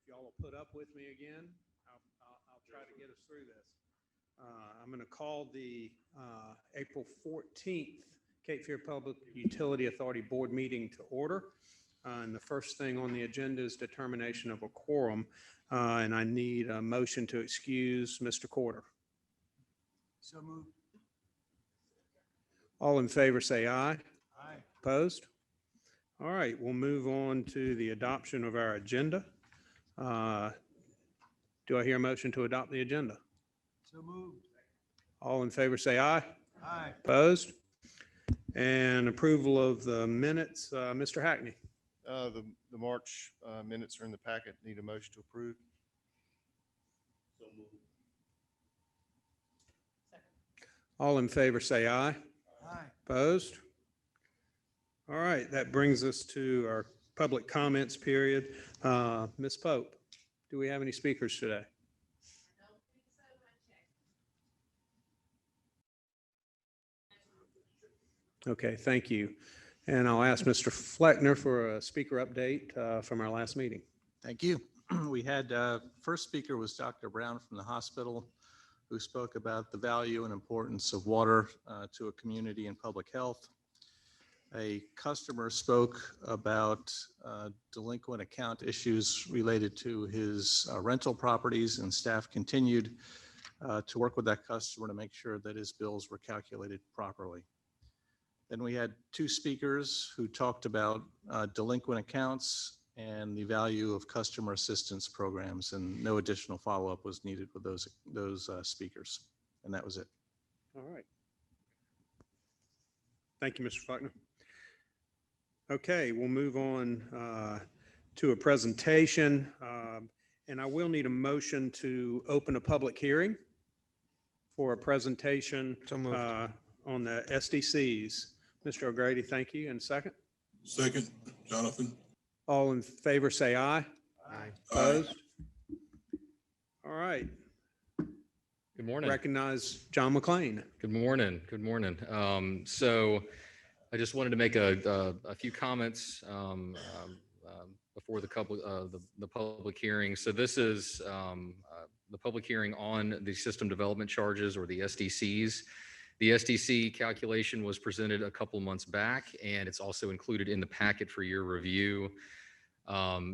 y'all will put up with me again, I'll try to get us through this. I'm going to call the April 14th Cape Fear Public Utility Authority Board meeting to order. And the first thing on the agenda is determination of a quorum. And I need a motion to excuse Mr. Corder. So moved. All in favor say aye. Aye. Opposed? All right, we'll move on to the adoption of our agenda. Do I hear a motion to adopt the agenda? So moved. All in favor say aye. Aye. Opposed? And approval of the minutes, Mr. Hackney. The March minutes are in the packet. Need a motion to approve. So moved. All in favor say aye. Aye. Opposed? All right, that brings us to our public comments period. Ms. Pope, do we have any speakers today? Okay, thank you. And I'll ask Mr. Fleckner for a speaker update from our last meeting. Thank you. We had, first speaker was Dr. Brown from the hospital, who spoke about the value and importance of water to a community and public health. A customer spoke about delinquent account issues related to his rental properties, and staff continued to work with that customer to make sure that his bills were calculated properly. Then we had two speakers who talked about delinquent accounts and the value of customer assistance programs, and no additional follow-up was needed with those speakers. And that was it. All right. Thank you, Mr. Faulkner. Okay, we'll move on to a presentation. And I will need a motion to open a public hearing for a presentation on the SDCs. Mr. O'Grady, thank you. And second? Second, Jonathan. All in favor say aye. Aye. Opposed? All right. Good morning. Recognize John McClain. Good morning. Good morning. So I just wanted to make a few comments before the public hearing. So this is the public hearing on the system development charges, or the SDCs. The SDC calculation was presented a couple months back, and it's also included in the packet for your review.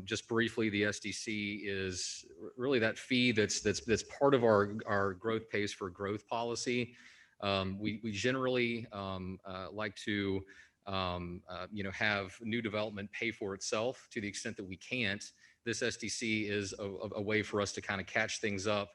Just briefly, the SDC is really that fee that's part of our growth pays for growth policy. We generally like to have new development pay for itself to the extent that we can't. This SDC is a way for us to kind of catch things up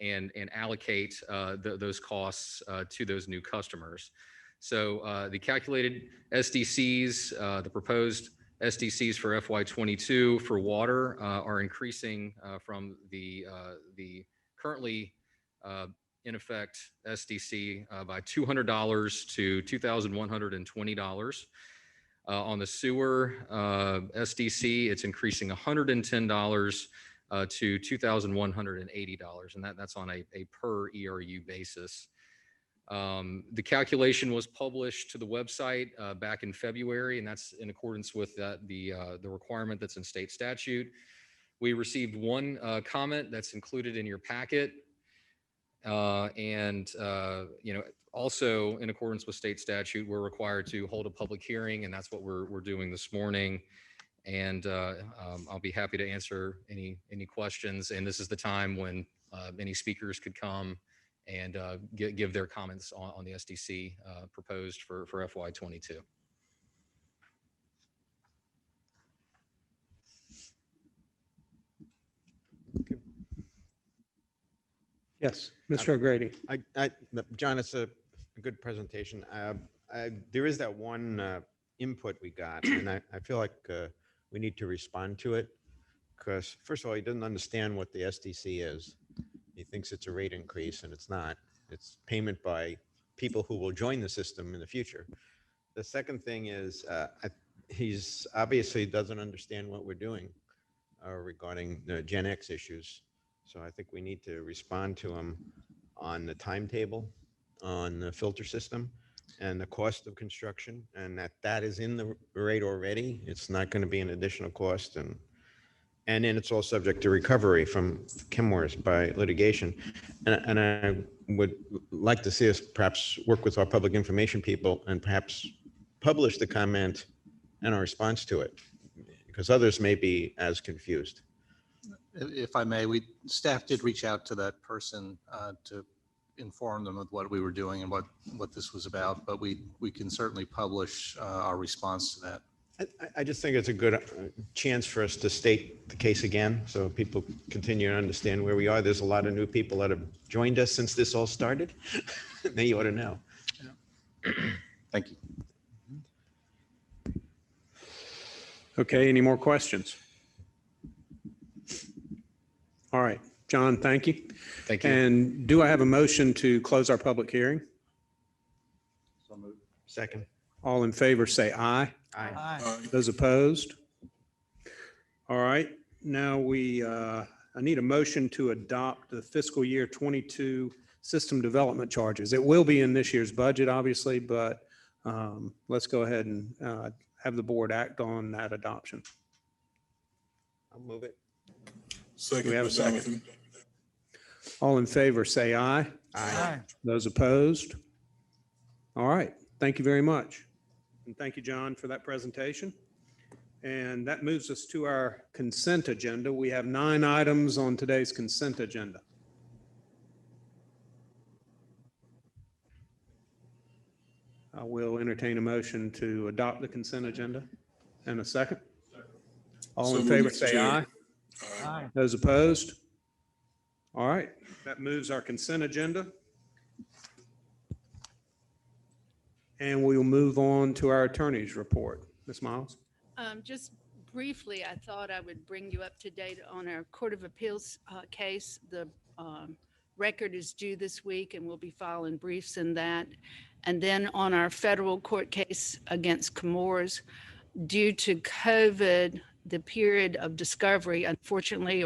and allocate those costs to those new customers. So the calculated SDCs, the proposed SDCs for FY22 for water are increasing from the currently in effect SDC by $200 to $2,120. On the sewer SDC, it's increasing $110 to $2,180, and that's on a per ERU basis. The calculation was published to the website back in February, and that's in accordance with the requirement that's in state statute. We received one comment that's included in your packet, and also in accordance with state statute, we're required to hold a public hearing, and that's what we're doing this morning. And I'll be happy to answer any questions. And this is the time when any speakers could come and give their comments on the SDC proposed for FY22. Yes, Mr. O'Grady. John, it's a good presentation. There is that one input we got, and I feel like we need to respond to it, because first of all, he doesn't understand what the SDC is. He thinks it's a rate increase, and it's not. It's payment by people who will join the system in the future. The second thing is he's obviously doesn't understand what we're doing regarding the Gen X issues. So I think we need to respond to him on the timetable, on the filter system, and the cost of construction, and that is in the rate already. It's not going to be an additional cost, and And then it's all subject to recovery from Chemours by litigation. And I would like to see us perhaps work with our public information people and perhaps publish the comment and our response to it, because others may be as confused. If I may, staff did reach out to that person to inform them of what we were doing and what this was about, but we can certainly publish our response to that. I just think it's a good chance for us to state the case again, so people continue to understand where we are. There's a lot of new people that have joined us since this all started. Now you ought to know. Thank you. Okay, any more questions? All right, John, thank you. Thank you. And do I have a motion to close our public hearing? Second. All in favor, say aye. Aye. Aye. Those opposed? All right, now I need a motion to adopt the fiscal year 22 system development charges. It will be in this year's budget, obviously, but let's go ahead and have the board act on that adoption. I'll move it. Second, Do we have a Mr. second? Jonathan. All in favor, say aye. Aye. Those opposed? All right, thank you very much. And thank you, John, for that presentation. And that moves us to our consent agenda. We have 9 items on today's consent agenda. I will entertain a motion to adopt the consent agenda. And a second? All So in moved, favor, Mr. say Chair. aye. Aye. Those opposed? All right, that moves our consent agenda. And we will move on to our attorney's report. Ms. Miles? Just briefly, I thought I would bring you up to date on our Court of Appeals case. The record is due this week and we'll be filing briefs in that. And then on our federal court case against Chemours, due to COVID, the period of discovery, unfortunately,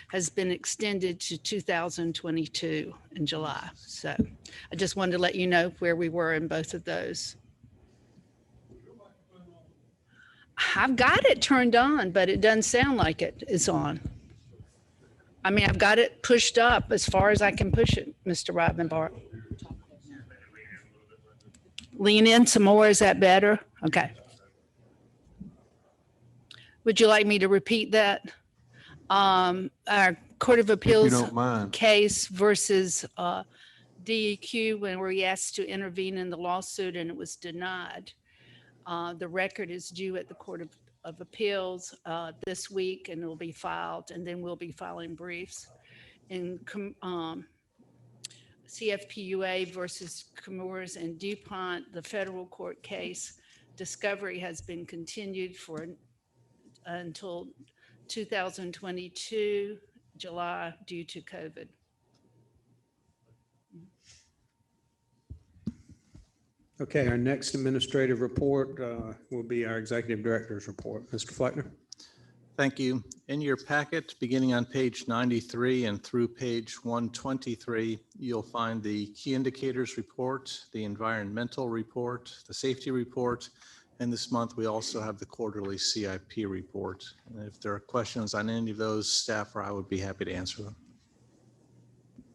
has been extended to 2022 in July. So I just wanted to let you know where we were in both of those. I've got it turned on, but it doesn't sound like it is on. I mean, I've got it pushed up as far as I can push it, Mr. Rivenbart. Lean in some more. Is that better? Okay. Would you like me to repeat that? Our Court of Appeals case versus DEQ, when we asked to intervene in the lawsuit and it was denied. The record is due at the Court of Appeals this week and it will be filed, and then we'll be filing briefs. In CFPUA versus Chemours and DuPont, the federal court case, discovery has been continued until 2022, July, due to COVID. Okay, our next administrative report will be our executive director's report. Mr. Fleckner? Thank you. In your packet, beginning on page 93 and through page 123, you'll find the key indicators report, the environmental report, the safety report, and this month we also have the quarterly CIP report. And if there are questions on any of those, staff or I would be happy to answer them.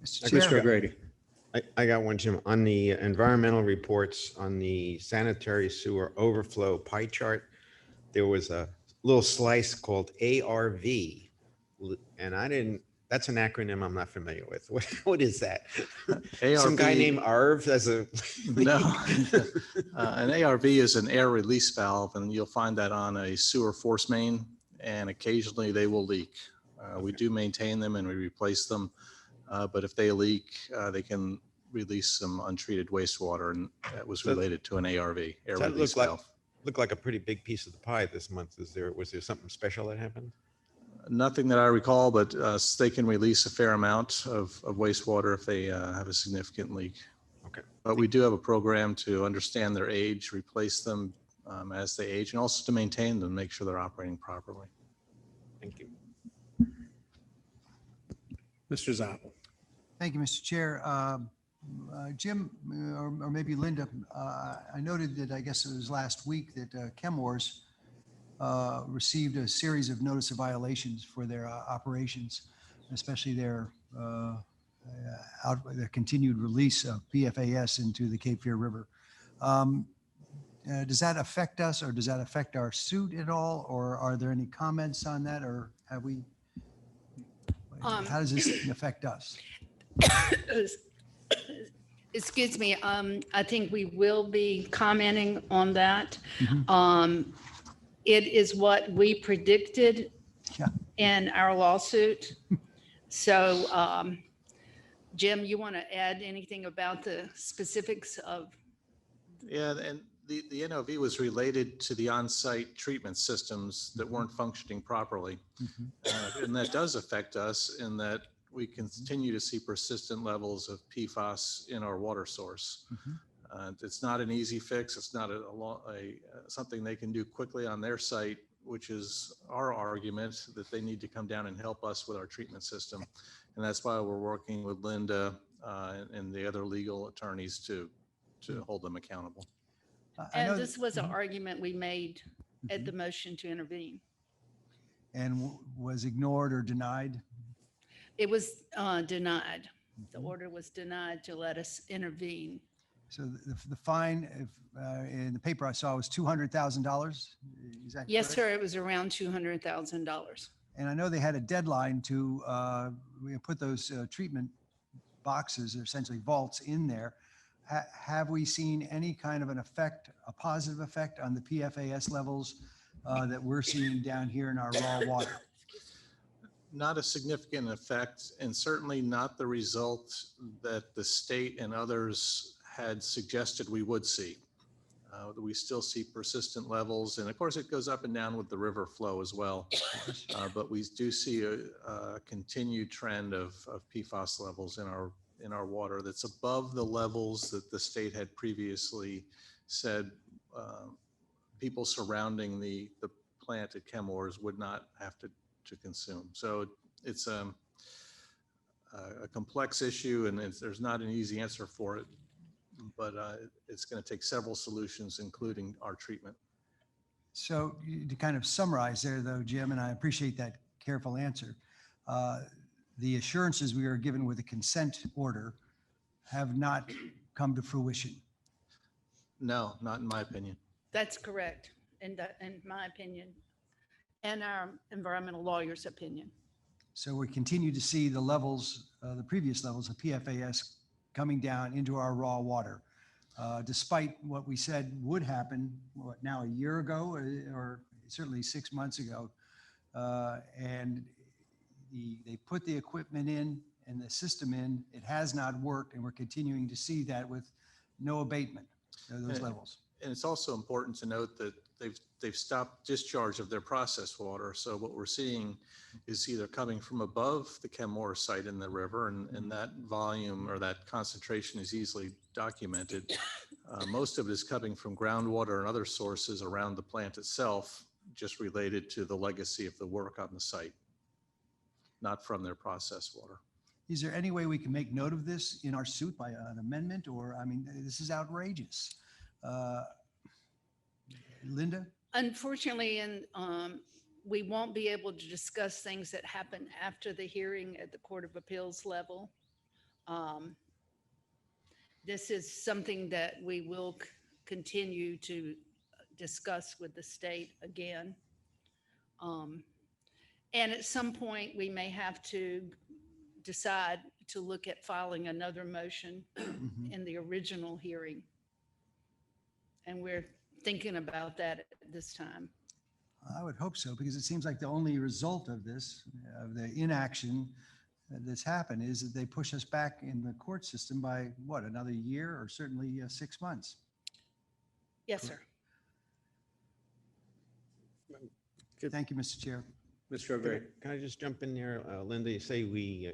Mr. O'Grady? I got one, Jim. On the environmental reports on the sanitary sewer overflow pie chart, there was a little slice called ARV. And that's an acronym I'm not familiar with. What is that? Some guy named Arv as a. No. An ARV is an air release valve, and you'll find that on a sewer force main, and occasionally they will leak. We do maintain them and we replace them. But if they leak, they can release some untreated wastewater, and that was related to an ARV, air release valve. Looked like a pretty big piece of the pie this month. Was there something special that happened? Nothing that I recall, but they can release a fair amount of wastewater if they have a significant leak. Okay. But we do have a program to understand their age, replace them as they age, and also to maintain them, make sure they're operating properly. Thank you. Mr. Zappel? Thank you, Mr. Chair. Jim, or maybe Linda, I noted that I guess it was last week that Chemours received a series of notice of violations for their operations, especially their their continued release of PFAS into the Cape Fear River. Does that affect us, or does that affect our suit at all? Or are there any comments on that, or have we, how does this affect us? Excuse me, I think we will be commenting on that. It is what we predicted Yeah. in our lawsuit. So, Jim, you want to add anything about the specifics of? Yeah, and the NOV was related to the on-site treatment systems that weren't functioning properly. And that does affect us in that we continue to see persistent levels of PFAS in our water source. It's not an easy fix. It's not something they can do quickly on their site, which is our argument that they need to come down and help us with our treatment system. And that's why we're working with Linda and the other legal attorneys to hold them accountable. I know And this was an argument we made at the motion to intervene. And was ignored or denied? It was denied. The order was denied to let us intervene. So the fine, in the paper I saw, was $200,000. Is that Yes, correct? sir, it was around $200,000. And I know they had a deadline to put those treatment boxes, or essentially vaults, in there. Have we seen any kind of an effect, a positive effect on the PFAS levels that we're seeing down here in our raw water? Not a significant effect, and certainly not the result that the state and others had suggested we would see. We still see persistent levels, and of course it goes up and down with the river flow as well. But we do see a continued trend of PFAS levels in our water that's above the levels that the state had previously said people surrounding the plant at Chemours would not have to consume. So it's a complex issue, and there's not an easy answer for it, but it's going to take several solutions, including our treatment. So to kind of summarize there, though, Jim, and I appreciate that careful answer, the assurances we are given with the consent order have not come to fruition. No, not in my opinion. That's correct, in my opinion, and our environmental lawyer's opinion. So we continue to see the levels, the previous levels of PFAS coming down into our raw water, despite what we said would happen, now a year ago, or certainly 6 months ago. And they put the equipment in and the system in, it has not worked, and we're continuing to see that with no abatement of those levels. And it's also important to note that they've stopped discharge of their processed water. So what we're seeing is either coming from above the Chemours site in the river, and that volume or that concentration is easily documented. Most of it is coming from groundwater and other sources around the plant itself, just related to the legacy of the work on the site, not from their processed water. Is there any way we can make note of this in our suit by an amendment? Or, I mean, this is outrageous. Linda? Unfortunately, and we won't be able to discuss things that happen after the hearing at the Court of Appeals level. This is something that we will continue to discuss with the state again. And at some point, we may have to decide to look at filing another motion in the original hearing. And we're thinking about that at this time. I would hope so, because it seems like the only result of this, of the inaction that's happened, is that they push us back in the court system by what, another year, or certainly 6 months. Yes, sir. Thank you, Mr. Chair. Mr. Can O'Grady. can I just jump in there? Linda, you say we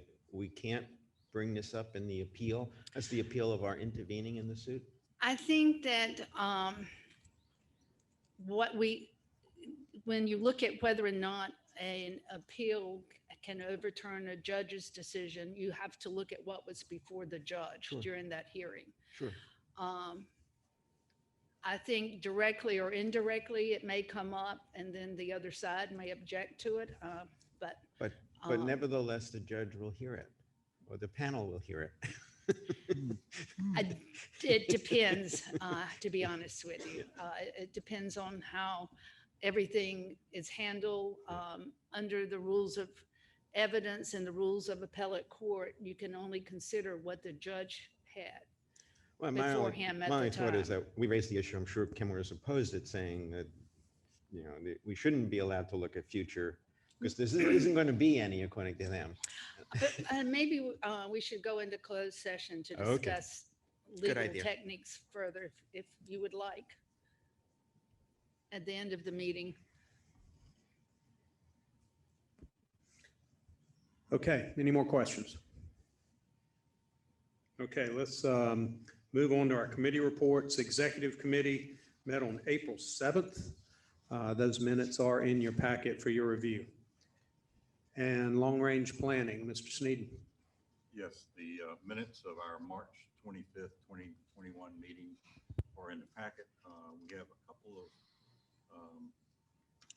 can't bring this up in the appeal? That's the appeal of our intervening in the suit? I think that when you look at whether or not an appeal can overturn a judge's decision, you have to look at what was before the judge Sure. during that hearing. Sure. I think directly or indirectly, it may come up and then the other side may object to it. But But Um, nevertheless, the judge will hear it, or the panel will hear it. it depends, to be honest with you. It depends on how everything is handled under the rules of evidence and the rules of appellate court. You can only consider what the judge had. Well, before him at my the only thought is time. that we raised the issue, I'm sure Kim was opposed it, saying that, you know, that we shouldn't be allowed to look at future, because this isn't going to be any according to them. But maybe we should go into closed session to Okay. discuss Good legal idea. techniques further, if you would like, at the end of the meeting. Okay, any more questions? Okay, let's move on to our committee reports. Executive Committee met on April 7th. Those minutes are in your packet for your review. And long-range planning, Mr. Sneeden. Yes, the minutes of our March 25th, 2021 meeting are in the packet. We have a couple of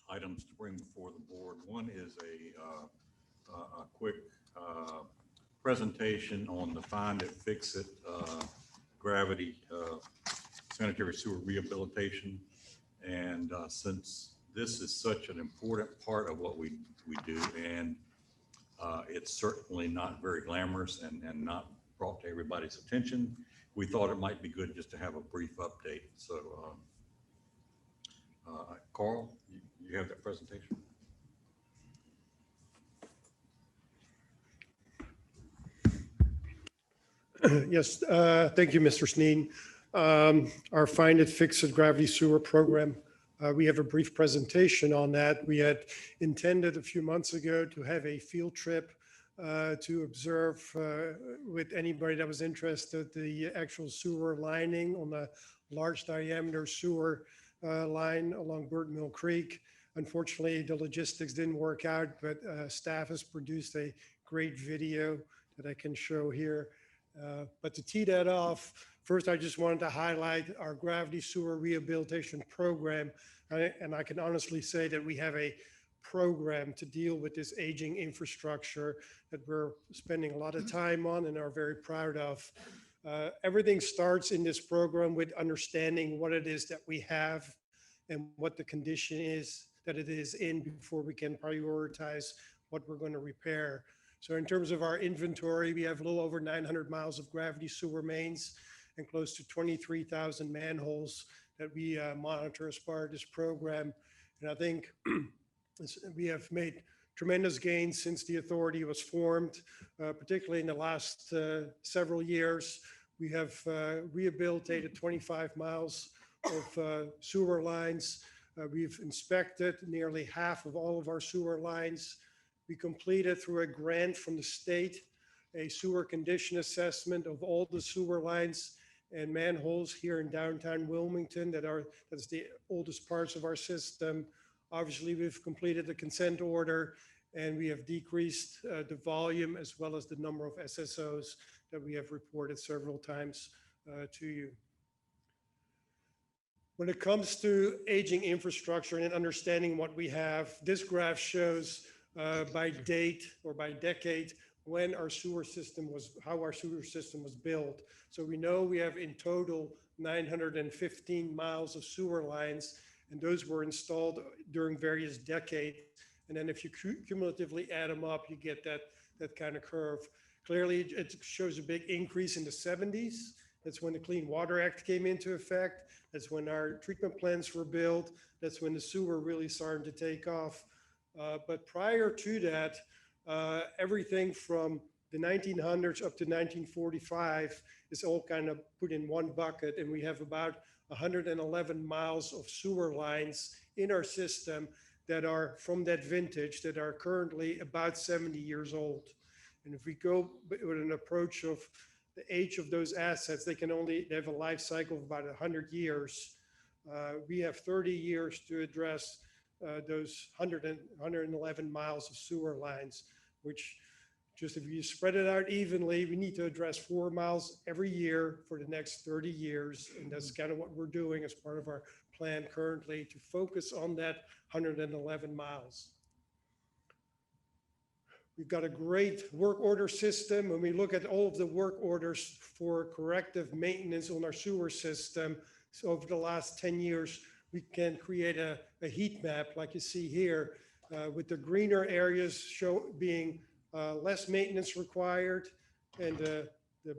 items to bring before the board. One is a quick presentation on the Find It, Fix It gravity sanitary sewer rehabilitation. And since this is such an important part of what we do, and it's certainly not very glamorous and not brought to everybody's attention, we thought it might be good just to have a brief update. So Carl, you have that presentation? Yes, thank you, Mr. Sneed. Our Find It, Fix It gravity sewer program, we have a brief presentation on that. We had intended a few months ago to have a field trip to observe with anybody that was interested the actual sewer lining on the large diameter sewer line along Bird Mill Creek. Unfortunately, the logistics didn't work out, but staff has produced a great video that I can show here. But to tee that off, first, I just wanted to highlight our gravity sewer rehabilitation program. And I can honestly say that we have a program to deal with this aging infrastructure that we're spending a lot of time on and are very proud of. Everything starts in this program with understanding what it is that we have and what the condition is that it is in before we can prioritize what we're going to repair. So in terms of our inventory, we have a little over 900 miles of gravity sewer mains and close to 23,000 manholes that we monitor as part of this program. And I think we have made tremendous gains since the authority was formed, particularly in the last several years. We have rehabilitated 25 miles of sewer lines. We've inspected nearly half of all of our sewer lines. We completed through a grant from the state a sewer condition assessment of all the sewer lines and manholes here in downtown Wilmington that's the oldest parts of our system. Obviously, we've completed the consent order and we have decreased the volume as well as the number of SSOs that we have reported several times to you. When it comes to aging infrastructure and understanding what we have, this graph shows by date or by decade when our sewer system was, how our sewer system was built. So we know we have in total 915 miles of sewer lines, and those were installed during various decades. And then if you cumulatively add them up, you get that kind of curve. Clearly, it shows a big increase in the 70s. That's when the Clean Water Act came into effect. That's when our treatment plants were built. That's when the sewer really started to take off. But prior to that, everything from the 1900s up to 1945 is all kind of put in one bucket. And we have about 111 miles of sewer lines in our system that are from that vintage that are currently about 70 years old. And if we go with an approach of the age of those assets, they have a life cycle of about 100 years. We have 30 years to address those 111 miles of sewer lines, which Just if you spread it out evenly, we need to address 4 miles every year for the next 30 years. And that's kind of what we're doing as part of our plan currently, to focus on that 111 miles. We've got a great work order system. When we look at all of the work orders for corrective maintenance on our sewer system, so over the last 10 years, we can create a heat map like you see here, with the greener areas being less maintenance required, and the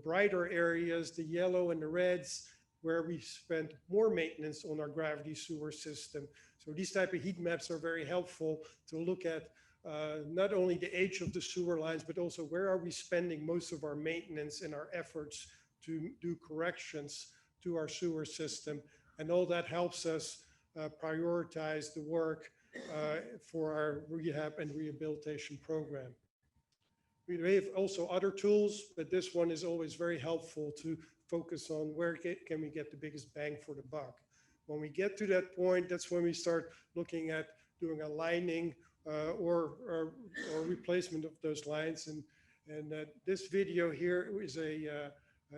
brighter areas, the yellow and the reds, where we spent more maintenance on our gravity sewer system. So these type of heat maps are very helpful to look at not only the age of the sewer lines, but also where are we spending most of our maintenance and our efforts to do corrections to our sewer system. And all that helps us prioritize the work for our rehab and rehabilitation program. We have also other tools, but this one is always very helpful to focus on where can we get the biggest bang for the buck. When we get to that point, that's when we start looking at doing a lining or replacement of those lines. And this video here is a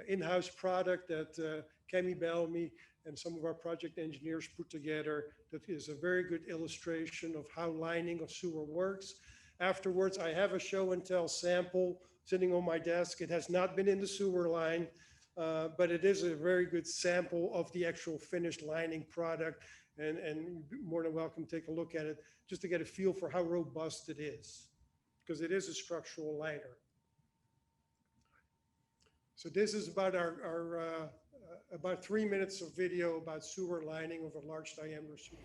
in-house product that Kemi Bellamy and some of our project engineers put together. That is a very good illustration of how lining of sewer works. Afterwards, I have a show and tell sample sitting on my desk. It has not been in the sewer line, but it is a very good sample of the actual finished lining product. And you're more than welcome to take a look at it just to get a feel for how robust it is, because it is a structural liner. So this is about our about 3 minutes of video about sewer lining of a large diameter sewer.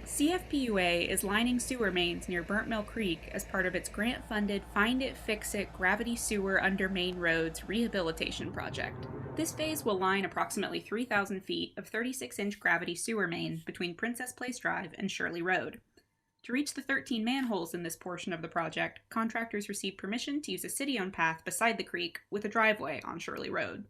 CFPUA is lining sewer mains near Burnt Mill Creek as part of its grant-funded Find It, Fix It Gravity Sewer Under Main Roads rehabilitation project. This phase will line approximately 3,000 feet of 36-inch gravity sewer main between Princess Place Drive and Shirley Road. To reach the 13 manholes in this portion of the project, contractors received permission to use a city-owned path beside the creek with a driveway on Shirley Road.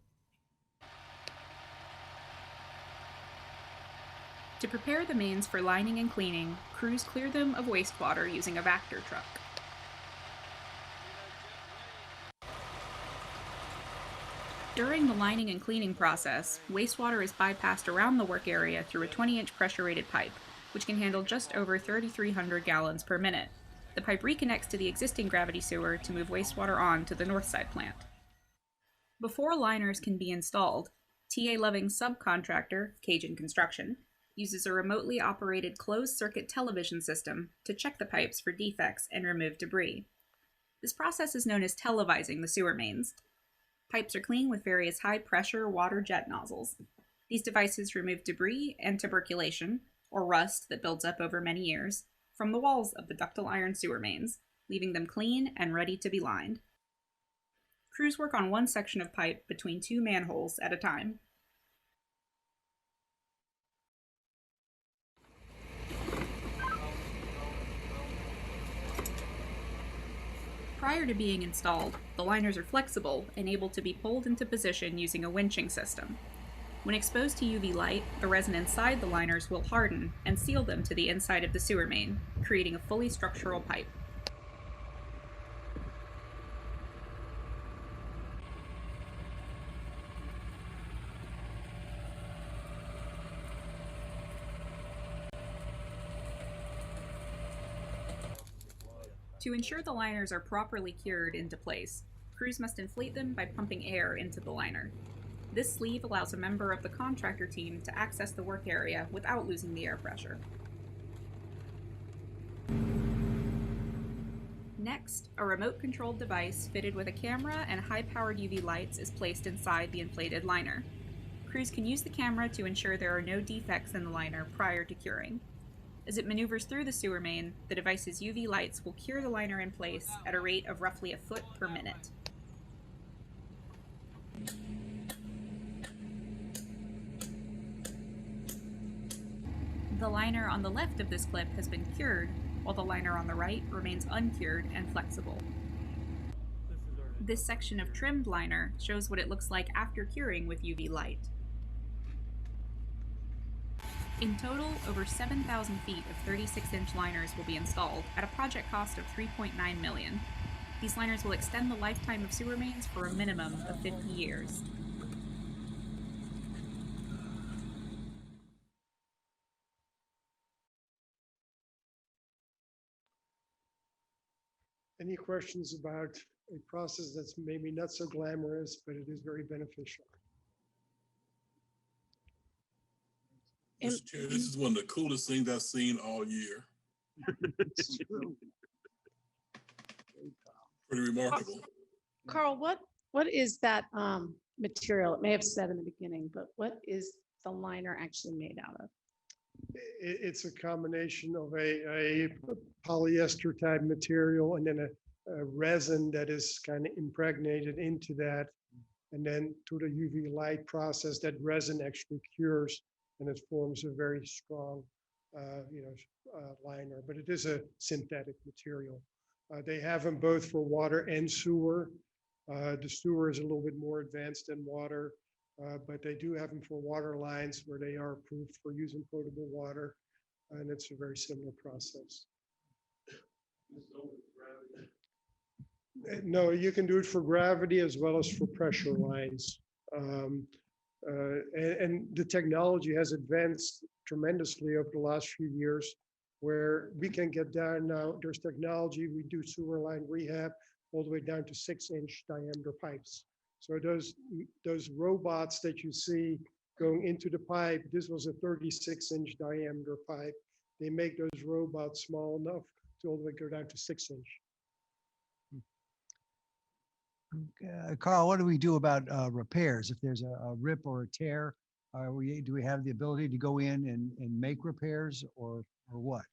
To prepare the mains for lining and cleaning, crews clear them of wastewater using a Vactor truck. During the lining and cleaning process, wastewater is bypassed around the work area through a 20-inch pressure-rated pipe, which can handle just over 3,300 gallons per minute. The pipe reconnects to the existing gravity sewer to move wastewater on to the north side plant. Before liners can be installed, TA Loving's subcontractor, Cajun Construction, uses a remotely operated closed-circuit television system to check the pipes for defects and remove debris. This process is known as televising the sewer mains. Pipes are cleaned with various high-pressure water jet nozzles. These devices remove debris and tuberculation, or rust that builds up over many years, from the walls of the ductile iron sewer mains, leaving them clean and ready to be lined. Crews work on one section of pipe between 2 manholes at a time. Prior to being installed, the liners are flexible and able to be pulled into position using a winching system. When exposed to UV light, the resin inside the liners will harden and seal them to the inside of the sewer main, creating a fully structural pipe. To ensure the liners are properly cured into place, crews must inflate them by pumping air into the liner. This sleeve allows a member of the contractor team to access the work area without losing the air pressure. Next, a remote-controlled device fitted with a camera and high-powered UV lights is placed inside the inflated liner. Crews can use the camera to ensure there are no defects in the liner prior to curing. As it maneuvers through the sewer main, the device's UV lights will cure the liner in place at a rate of roughly a foot per minute. The liner on the left of this clip has been cured, while the liner on the right remains uncured and flexible. This section of trimmed liner shows what it looks like after curing with UV light. In total, over 7,000 feet of 36-inch liners will be installed at a project cost of $3.9 million. These liners will extend the lifetime of sewer mains for a minimum of 50 years. Any questions about a process that's maybe not so glamorous, but it is very beneficial? Mr. Chair, this is one of the coolest things I've seen all year. It's true. Pretty remarkable. Carl, what is that material? It may have said in the beginning, but what is the liner actually made out of? It's a combination of a polyester type material and then a resin that is kind of impregnated into that. And then through the UV light process, that resin actually cures and it forms a very strong, liner, but it is a synthetic material. They have them both for water and sewer. The sewer is a little bit more advanced than water, but they do have them for water lines where they are approved for using potable water, and it's a very similar process. No, you can do it for gravity as well as for pressure lines. And the technology has advanced tremendously over the last few years, where we can get down now, there's technology, we do sewer line rehab all the way down to 6-inch diameter pipes. So those robots that you see going into the pipe, this was a 36-inch diameter pipe. They make those robots small enough to all the way go down to 6-inch. Carl, what do we do about repairs? If there's a rip or a tear, do we have the ability to go in and make repairs or what?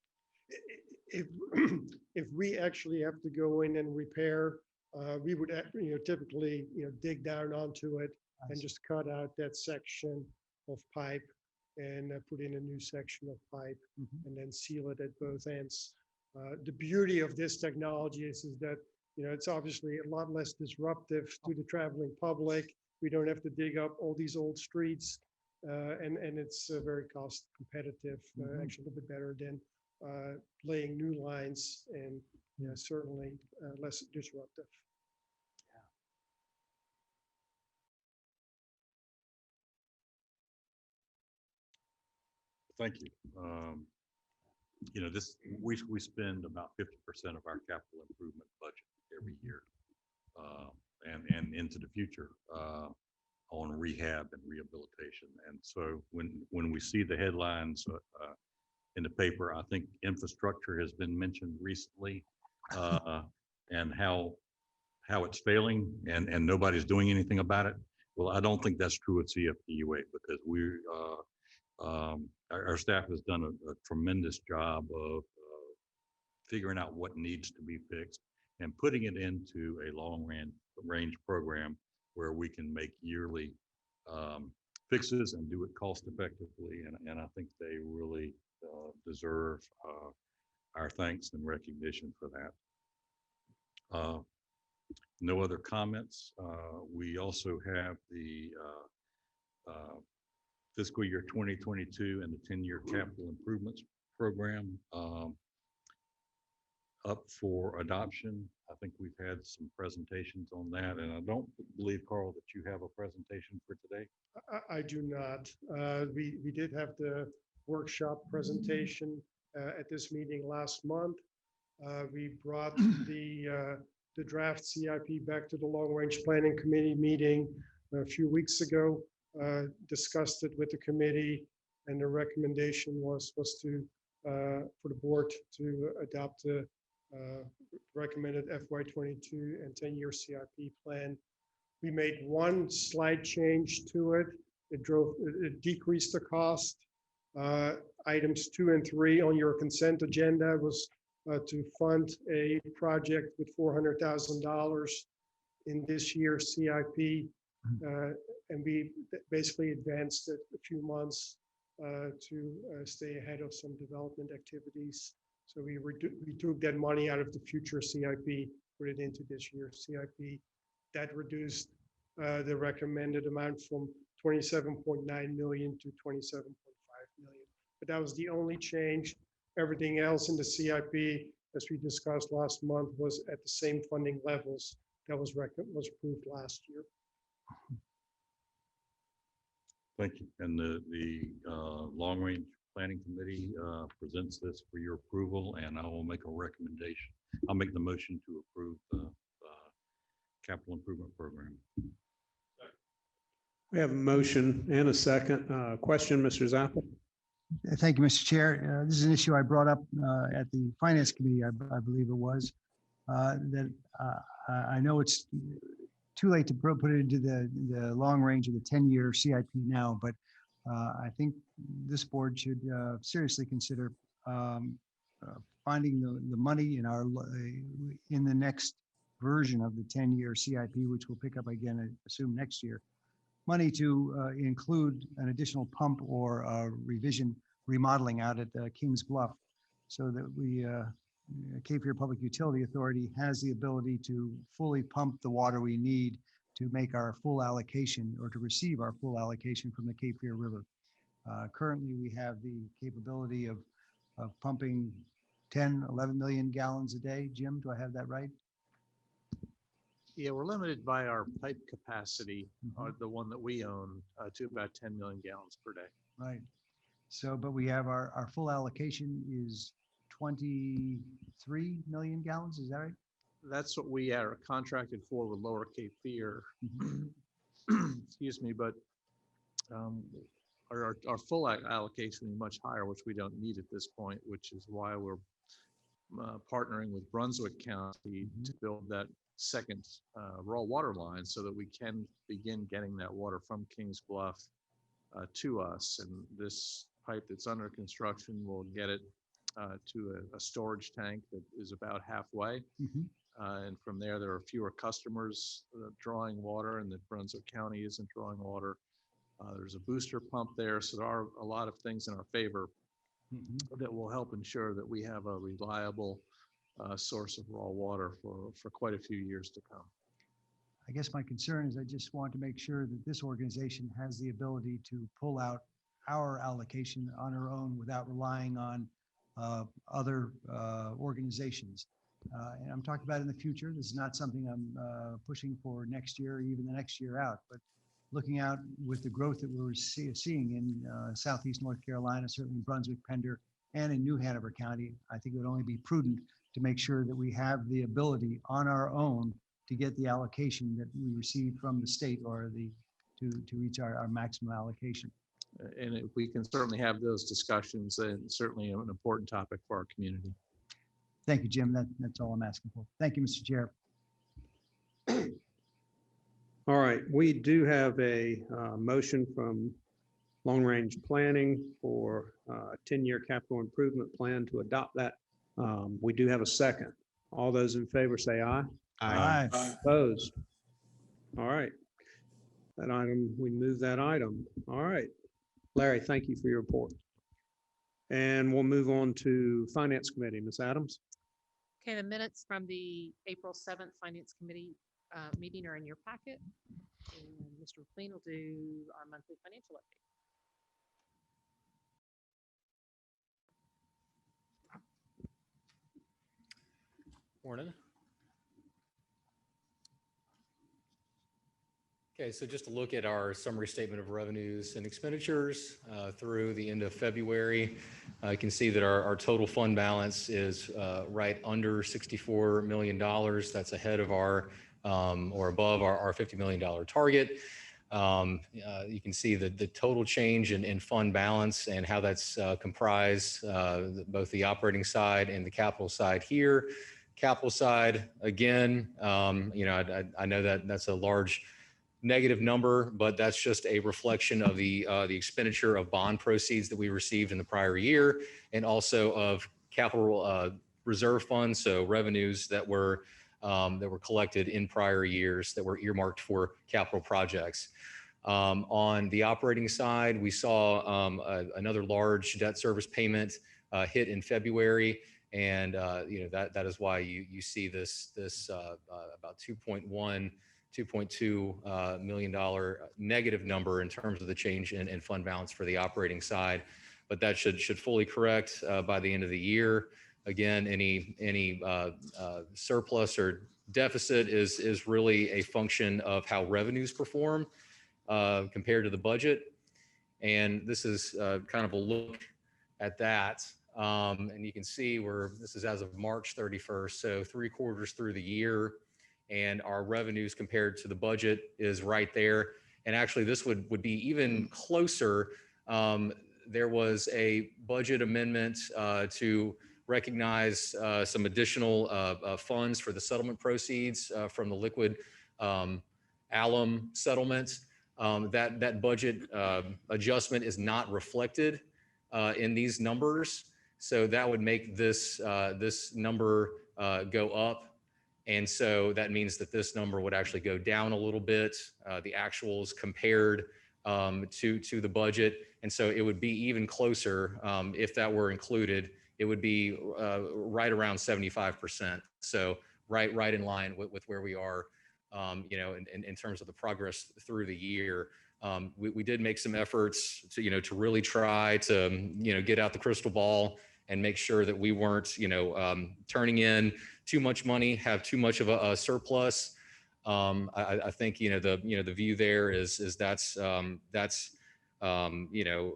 If we actually have to go in and repair, we would typically dig down onto it and just cut out that section of pipe and put in a new section of pipe and then seal it at both ends. The beauty of this technology is that it's obviously a lot less disruptive to the traveling public. We don't have to dig up all these old streets, and it's very cost competitive, actually a little bit better than laying new lines, and certainly less disruptive. Thank you. We spend about 50% of our capital improvement budget every year, and into the future on rehab and rehabilitation. And so when we see the headlines in the paper, I think infrastructure has been mentioned recently, and how it's failing and nobody's doing anything about it. Well, I don't think that's true at CFPUA, because our staff has done a tremendous job of figuring out what needs to be fixed and putting it into a long range program where we can make yearly fixes and do it cost effectively. And I think they really deserve our thanks and recognition for that. No other comments. We also have the fiscal year 2022 and the 10-year capital improvements program up for adoption. I think we've had some presentations on that, and I don't believe, Carl, that you have a presentation for today. I do not. We did have the workshop presentation at this meeting last month. We brought the draft CIP back to the Long Range Planning Committee meeting a few weeks ago, discussed it with the committee, and the recommendation was to for the board to adopt the recommended FY22 and 10-year CIP plan. We made one slight change to it. It decreased the cost. Items 2 and 3 on your consent agenda was to fund a project with $400,000 in this year's CIP. And we basically advanced it a few months to stay ahead of some development activities. So we took that money out of the future CIP, put it into this year's CIP. That reduced the recommended amount from 27.9 million to 27.5 million. But that was the only change. Everything else in the CIP as we discussed last month, was at the same funding levels that was approved last year. Thank you. And the Long Range Planning Committee presents this for your approval, and I will make a recommendation. I'll make the motion to approve the capital improvement program. We have a motion and a second. Question, Mr. Zappel? Thank you, Mr. Chair. This is an issue I brought up at the Finance Committee, I believe it was, that I know it's too late to put it into the long range of the 10-year CIP now, but I think this board should seriously consider finding the money in the next version of the 10-year CIP, which we'll pick up again, I assume, next year. Money to include an additional pump or remodeling out at Kings Bluff, so that we, Cape Fear Public Utility Authority has the ability to fully pump the water we need to make our full allocation or to receive our full allocation from the Cape Fear River. Currently, we have the capability of pumping 10, 11 million gallons a day. Jim, do I have that right? Yeah, we're limited by our pipe capacity, the one that we own, to about 10 million gallons per day. Right. So, but we have our full allocation is 23 million gallons, is that right? That's what we are contracted for with Lower Cape Fear. Excuse me, but our full allocation is much higher, which we don't need at this point, which is why we're partnering with Brunswick County to build that second raw water line so that we can begin getting that water from Kings Bluff to us. And this pipe that's under construction will get it to a storage tank that is about halfway. And from there are fewer customers drawing water, and that Brunswick County isn't drawing water. There's a booster pump there. So there are a lot of things in our favor that will help ensure that we have a reliable source of raw water for quite a few years to come. I guess my concern is I just want to make sure that this organization has the ability to pull out our allocation on our own without relying on other organizations. And I'm talking about in the future. This is not something I'm pushing for next year or even the next year out, but looking out with the growth that we're seeing in Southeast North Carolina, certainly Brunswick, Pender, and in New Hanover County, I think it would only be prudent to make sure that we have the ability on our own to get the allocation that we receive from the state or to reach our maximum allocation. And if we can certainly have those discussions, and certainly an important topic for our community. Thank you, Jim. That's all I'm asking for. Thank you, Mr. Chair. All right, we do have a motion from Long Range Planning for a 10-year capital improvement plan to adopt that. We do have a second. All those in favor say aye. Aye. Opposed? All right. That item, we move that item. All right. Larry, thank you for your report. And we'll move on to Finance Committee. Ms. Adams? Okay, the minutes from the April 7th Finance Committee meeting are in your packet. And Mr. McLean will do our monthly financial update. Morning. Okay, so just to look at our summary statement of revenues and expenditures through the end of February, you can see that our total fund balance is right under $64 million. That's ahead of our or above our $50 million target. You can see the total change in fund balance and how that's comprised, both the operating side and the capital side here. Capital side, again, I know that that's a large negative number, but that's just a reflection of the expenditure of bond proceeds that we received in the prior year, and also of capital reserve funds, so revenues that were collected in prior years that were earmarked for capital projects. On the operating side, we saw another large debt service payment hit in February, and that is why you see this about $2.2 million negative number in terms of the change in fund balance for the operating side. But that should fully correct by the end of the year. Again, any surplus or deficit is really a function of how revenues perform compared to the budget. And this is kind of a look at that. And you can see this is as of March 31st, so 3 quarters through the year, and our revenues compared to the budget is right there. And actually, this would be even closer. There was a budget amendment to recognize some additional funds for the settlement proceeds from the liquid alum settlement. That budget adjustment is not reflected in these numbers. So that would make this number go up. And so that means that this number would actually go down a little bit, the actuals compared to the budget. And so it would be even closer if that were included. It would be right around 75%. So right in line with where we are, in terms of the progress through the year. We did make some efforts to really try to, get out the crystal ball and make sure that we weren't, turning in too much money, have too much of a surplus. I think, the view there is that's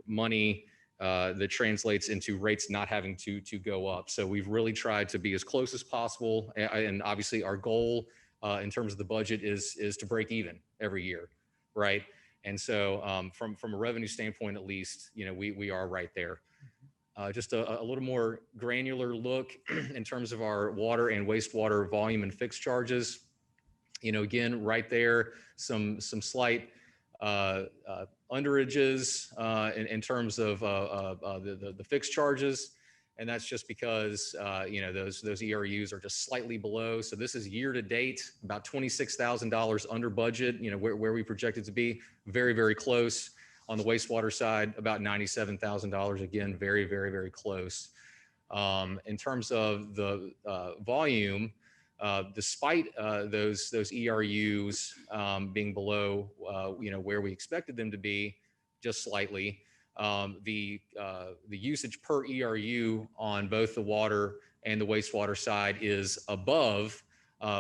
money that translates into rates not having to go up. So we've really tried to be as close as possible. And obviously our goal in terms of the budget is to break even every year, right? And so from a revenue standpoint, at least, we are right there. Just a little more granular look in terms of our water and wastewater volume and fixed charges. Again, right there, some slight underages in terms of the fixed charges. And that's just because, those ERUs are just slightly below. So this is year to date, about $26,000 under budget, where we projected to be. Very, very close. On the wastewater side, about $97,000. Again, very, very, very close. In terms of the volume, despite those ERUs being below, where we expected them to be, just slightly, the usage per ERU on both the water and the wastewater side is above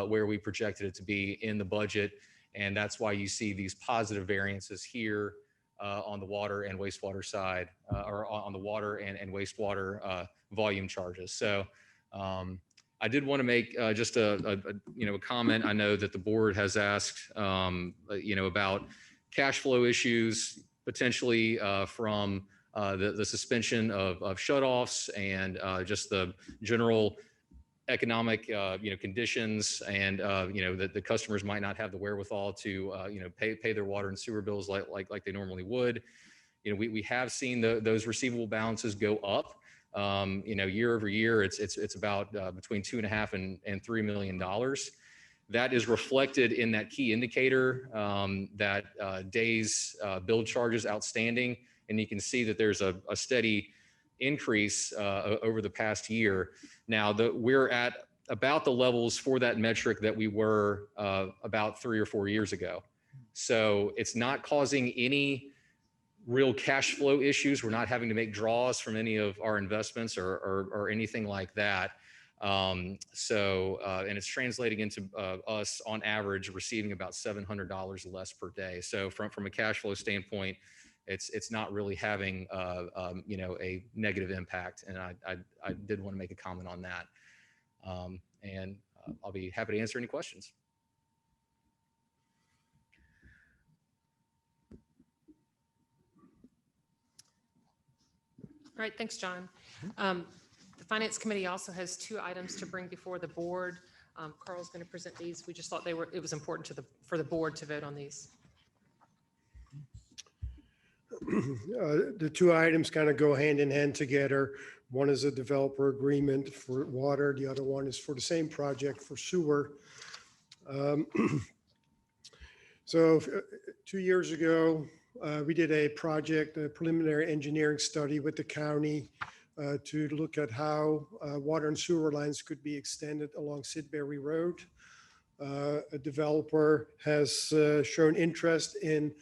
where we projected it to be in the budget. And that's why you see these positive variances here on the water and wastewater side, or on the water and wastewater volume charges. So I did want to make just a comment. I know that the board has asked, about cash flow issues, potentially from the suspension of shutoffs and just the general economic conditions, and that the customers might not have the wherewithal to pay their water and sewer bills like they normally would. We have seen those receivable balances go up. Year over year, it's about between $2.5 and $3 million. That is reflected in that key indicator, that days billed charges outstanding, and you can see that there's a steady increase over the past year. Now we're at about the levels for that metric that we were about 3 or 4 years ago. So it's not causing any real cash flow issues. We're not having to make draws from any of our investments or anything like that. And it's translating into us on average receiving about $700 less per day. So from a cash flow standpoint, it's not really having a negative impact. And I did want to make a comment on that. And I'll be happy to answer any questions. All right, thanks, John. The Finance Committee also has 2 items to bring before the board. Carl's going to present these. We just thought it was important for the board to vote on these. The 2 items kind of go hand in hand together. One is a developer agreement for water. The other one is for the same project for sewer. So 2 years ago, we did a project, a preliminary engineering study with the county to look at how water and sewer lines could be extended along Sidbury Road. A developer has shown interest in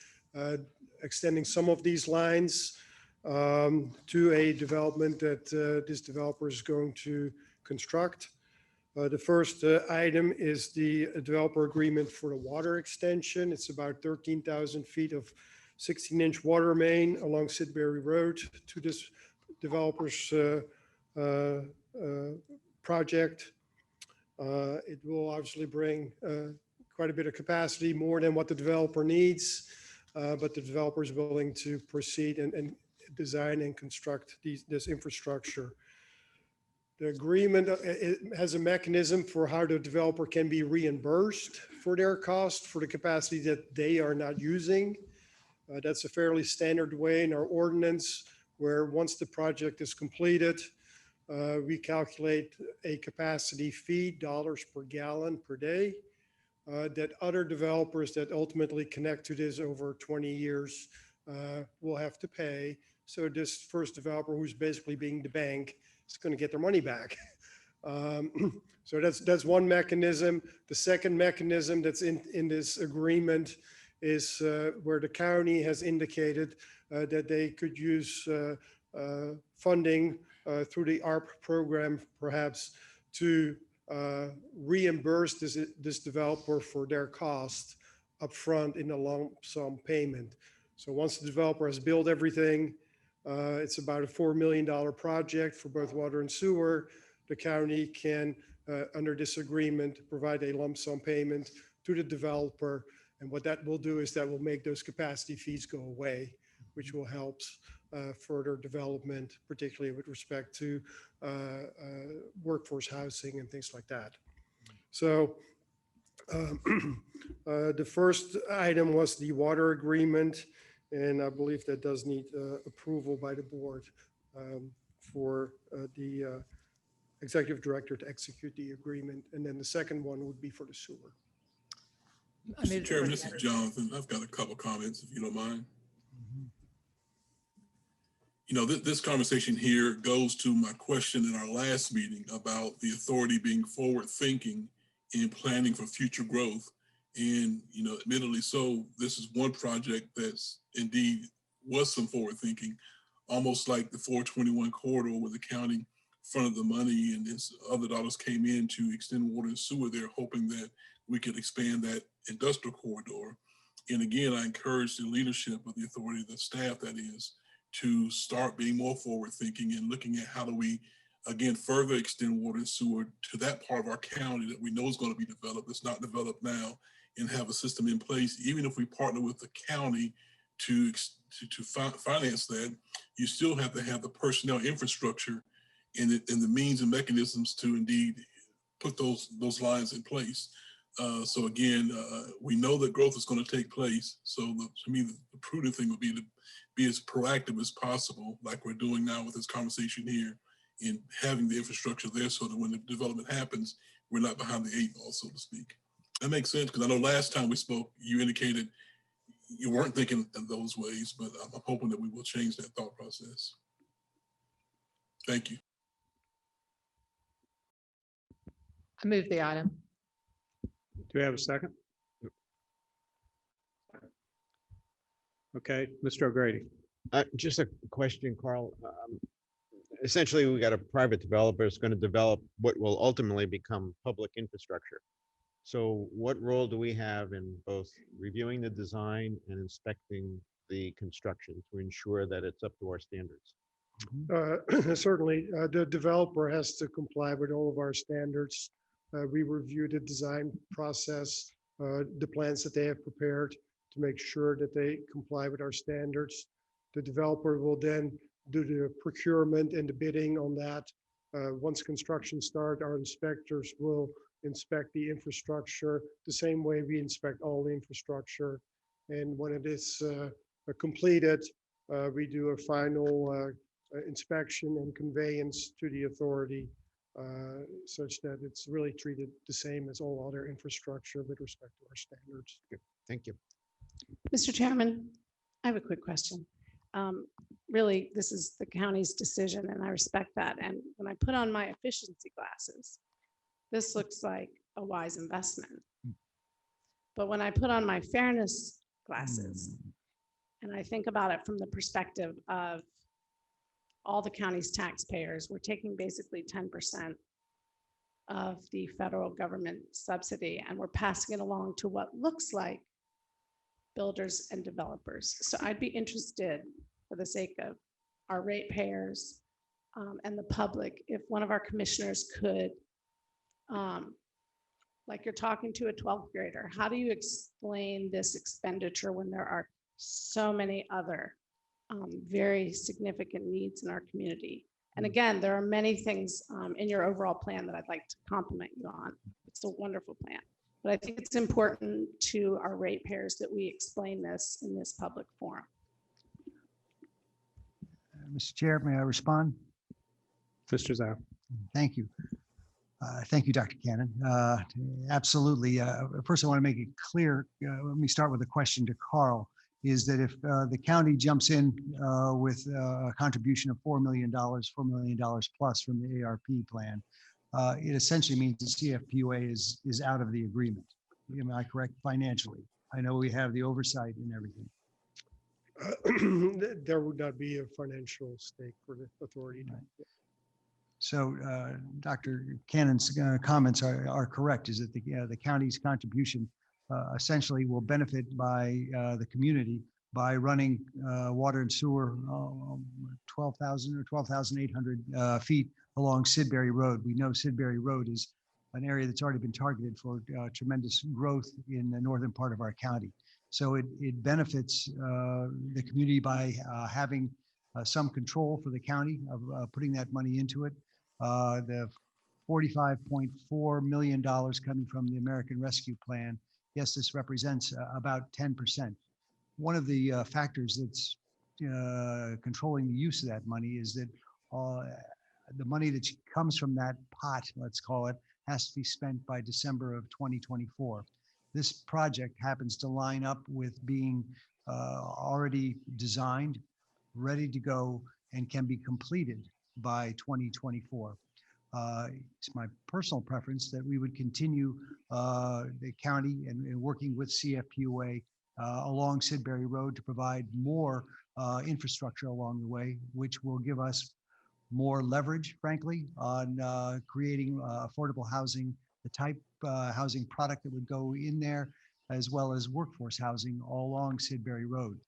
extending some of these lines to a development that this developer is going to construct. The first item is the developer agreement for the water extension. It's about 13,000 feet of 16-inch water main along Sidbury Road to this developer's project. It will obviously bring quite a bit of capacity, more than what the developer needs, but the developer is willing to proceed and design and construct this infrastructure. The agreement it has a mechanism for how the developer can be reimbursed for their cost for the capacity that they are not using. That's a fairly standard way in our ordinance, where once the project is completed, we calculate a capacity fee, dollars per gallon per day, that other developers that ultimately connect to this over 20 years will have to pay. So this first developer, who's basically being the bank, is going to get their money back. So that's one mechanism. The second mechanism that's in this agreement is where the county has indicated that they could use funding through the ARP program, perhaps, to reimburse this developer for their cost upfront in a lump sum payment. So once the developer has built everything, it's about a $4 million project for both water and sewer. The county can, under this agreement, provide a lump sum payment to the developer. And what that will do is that will make those capacity fees go away, which will help further development, particularly with respect to workforce housing and things like that. So the first item was the water agreement, and I believe that does need approval by the board for the executive director to execute the agreement. And then the second one would be for the sewer. Mr. Chairman, this is Jonathan. I've got a couple comments, if you don't mind. You know, this conversation here goes to my question in our last meeting about the authority being forward thinking in planning for future growth. And, you know, admittedly so, this is one project that's indeed was some forward thinking, almost like the 421 corridor where the county fronted the money and its other dollars came in to extend water and sewer there, hoping that we could expand that industrial corridor. And again, I encourage the leadership of the authority, the staff that is, to start being more forward thinking and looking at how do we, again, further extend water and sewer to that part of our county that we know is going to be developed, that's not developed now, and have a system in place. Even if we partner with the county to finance that, you still have to have the personnel infrastructure and the means and mechanisms to indeed put those lines in place. So again, we know that growth is going to take place. So to me, the prudent thing would be to be as proactive as possible, like we're doing now with this conversation here, in having the infrastructure there so that when the development happens, we're not behind the eight ball, so to speak. That makes sense, because I know last time we spoke, you indicated you weren't thinking in those ways, but I'm hoping that we will change that thought process. Thank you. I move the item. Do we have a second? Okay, Mr. O'Grady. Just a question, Carl. Essentially, we got a private developer that's going to develop what will ultimately become public infrastructure. So what role do we have in both reviewing the design and inspecting the construction to ensure that it's up to our standards? Certainly, the developer has to comply with all of our standards. We review the design process, the plans that they have prepared to make sure that they comply with our standards. The developer will then do the procurement and the bidding on that. Once construction starts, our inspectors will inspect the infrastructure the same way we inspect all the infrastructure. And when it is completed, we do a final inspection and conveyance to the authority, such that it's really treated the same as all other infrastructure with respect to our standards. Okay, thank you. Mr. Chairman, I have a quick question. Really, this is the county's decision, and I respect that. And when I put on my efficiency glasses, this looks like a wise investment. But when I put on my fairness glasses, and I think about it from the perspective of all the county's taxpayers, we're taking basically 10% of the federal government subsidy, and we're passing it along to what looks like builders and developers. So I'd be interested, for the sake of our ratepayers and the public, if one of our commissioners could, like you're talking to a 12th grader, how do you explain this expenditure when there are so many other very significant needs in our community? And again, there are many things in your overall plan that I'd like to compliment you on. It's a wonderful plan. But I think it's important to our ratepayers that we explain this in this public forum. Mr. Chair, may I respond? Mr. Zhao. Thank you. Thank you, Dr. Cannon. Absolutely. First, I want to make it clear. Let me start with a question to Carl. Is that if the county jumps in with a contribution of $4 million plus from the ARP plan, it essentially means the CFPUA is out of the agreement. Am I correct financially? I know we have the oversight and everything. There would not be a financial stake for the authority. So Dr. Cannon's comments are correct, is that the county's contribution essentially will benefit by the community by running water and sewer 12,000 or 12,800 feet along Sidbury Road. We know Sidbury Road is an area that's already been targeted for tremendous growth in the northern part of our county. So it benefits the community by having some control for the county of putting that money into it. The $45.4 million coming from the American Rescue Plan, yes, this represents about 10%. One of the factors that's controlling the use of that money is that the money that comes from that pot, let's call it, has to be spent by December of 2024. This project happens to line up with being already designed, ready to go, and can be completed by 2024. It's my personal preference that we would continue the county and working with CFPUA along Sidbury Road to provide more infrastructure along the way, which will give us more leverage, frankly, on creating affordable housing, the type housing product that would go in there, as well as workforce housing all along Sidbury Road.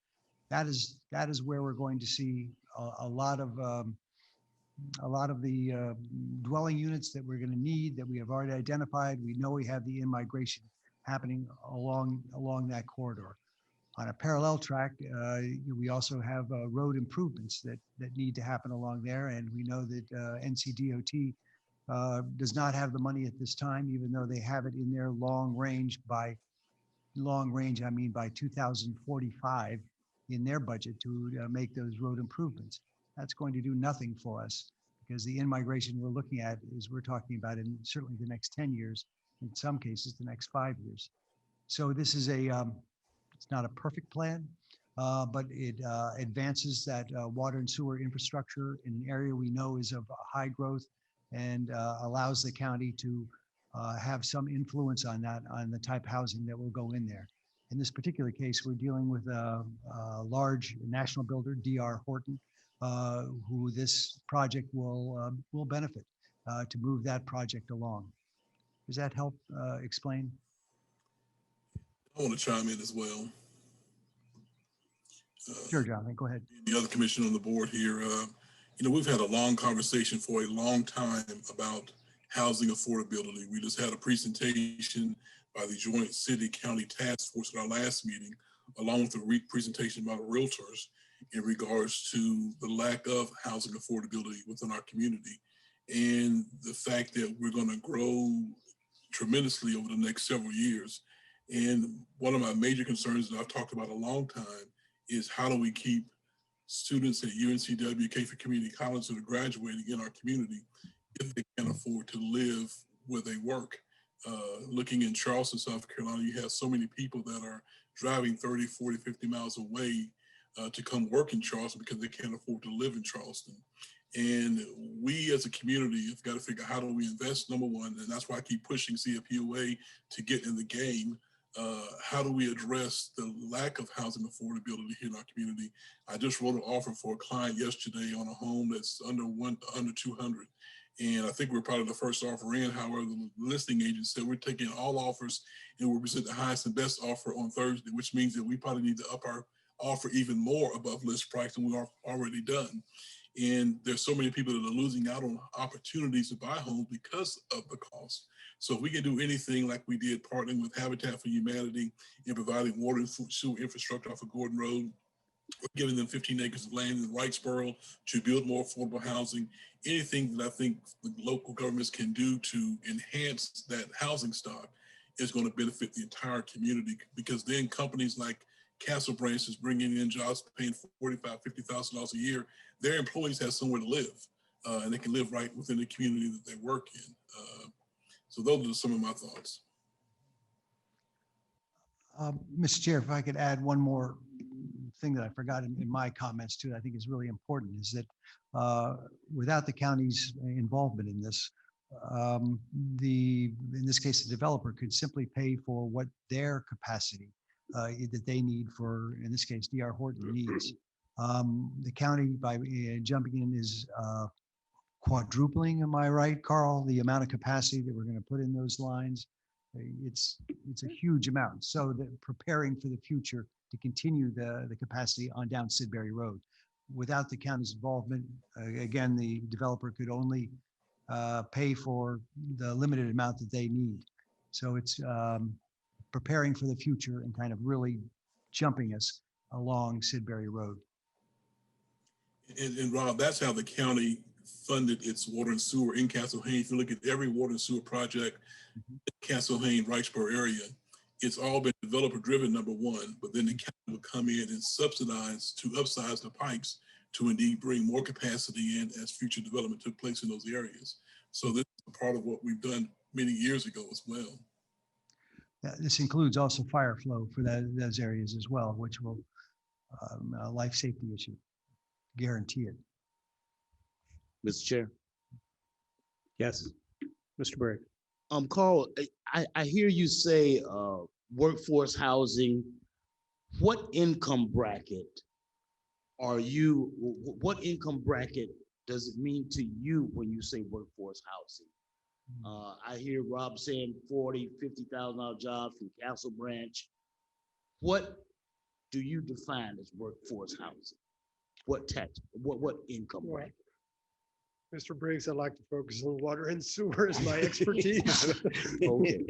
That is where we're going to see a lot of the dwelling units that we're going to need, that we have already identified. We know we have the in-migration happening along that corridor. On a parallel track, we also have road improvements that need to happen along there. And we know that NCDOT does not have the money at this time, even though they have it in their long range. By long range, I mean by 2045 in their budget to make those road improvements. That's going to do nothing for us, because the in-migration we're looking at is we're talking about in certainly the next 10 years, in some cases the next 5 years. So this is it's not a perfect plan, but it advances that water and sewer infrastructure in an area we know is of high growth, and allows the county to have some influence on that, on the type of housing that will go in there. In this particular case, we're dealing with a large national builder, D.R. Horton, who this project will benefit to move that project along. Does that help explain? I want to chime in as well. Sure, Jonathan, go ahead. The other commissioner on the board here, we've had a long conversation for a long time about housing affordability. We just had a presentation by the Joint City County Task Force at our last meeting, along with a presentation by realtors in regards to the lack of housing affordability within our community, and the fact that we're going to grow tremendously over the next several years. And one of my major concerns that I've talked about a long time is how do we keep students at UNCW Cape Community College that are graduating in our community if they can't afford to live where they work. Looking in Charleston, South Carolina, you have so many people that are driving 30, 40, 50 miles away to come work in Charleston because they can't afford to live in Charleston. And we as a community have got to figure out how do we invest, number one, and that's why I keep pushing CFPUA to get in the game. How do we address the lack of housing affordability here in our community? I just wrote an offer for a client yesterday on a home that's under 200. And I think we're probably the first offer in. However, the listing agent said we're taking all offers and we'll present the highest and best offer on Thursday, which means that we probably need to up our offer even more above list price than we've already done. And there's so many people that are losing out on opportunities to buy homes because of the cost. So if we can do anything like we did partnering with Habitat for Humanity and providing water and sewer infrastructure off of Gordon Road, we're giving them 15 acres of land in Wrightsboro to build more affordable housing, anything that I think the local governments can do to enhance that housing stock is going to benefit the entire community, because then companies like Castle Branch is bringing in jobs paying $45,000, $50,000 a year. Their employees have somewhere to live, and they can live right within the community that they work in. So those are some of my thoughts. Mr. Chair, if I could add one more thing that I forgot in my comments too, I think is really important, is that without the county's involvement in this, in this case, the developer could simply pay for what their capacity that they need for, in this case, D.R. Horton needs. The county, by jumping in, is quadrupling, am I right, Carl, the amount of capacity that we're going to put in those lines. It's a huge amount. So that preparing for the future to continue the capacity on down Sidbury Road. Without the county's involvement, again, the developer could only pay for the limited amount that they need. So it's preparing for the future and kind of really jumping us along Sidbury Road. And Rob, that's how the county funded its water and sewer in Castle Hayne. If you look at every water and sewer project in Castle Hayne, Wrightsboro area, it's all been developer driven, number one, but then the county will come in and subsidize to upsize the pipes to indeed bring more capacity in as future development took place in those areas. So this is a part of what we've done many years ago as well. This includes also fire flow for those areas as well, which will a life safety issue, guarantee it. Mr. Chair. Yes, Mr. Brigg. Carl, I hear you say workforce housing. What income bracket are you, what income bracket does it mean to you when you say workforce housing? I hear Rob saying $40,000, $50,000 jobs from Castle Branch. What do you define as workforce housing? What tax, what income bracket? Mr. Briggs, I'd like to focus on water and sewer as my expertise. Okay.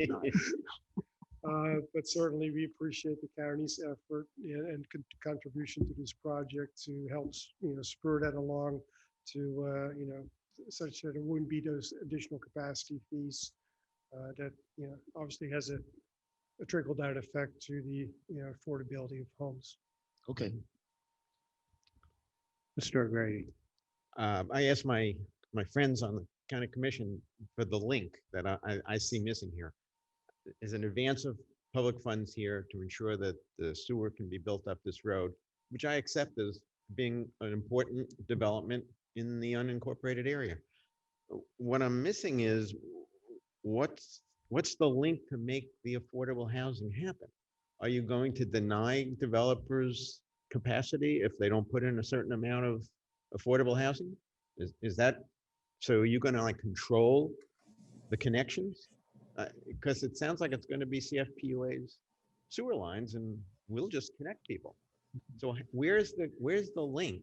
But certainly we appreciate the county's effort and contribution to this project to help, spur that along to, such that it wouldn't be those additional capacity fees that, obviously has a trickle down effect to the, affordability of homes. Okay. Mr. O'Grady. I asked my friends on the county commission for the link that I see missing here. Is an advance of public funds here to ensure that the sewer can be built up this road, which I accept as being an important development in the unincorporated area. What I'm missing is what's the link to make the affordable housing happen? Are you going to deny developers capacity if they don't put in a certain amount of affordable housing? Is that, so you're going to like control the connections? Because it sounds like it's going to be CFPUA's sewer lines and we'll just connect people. So where's the link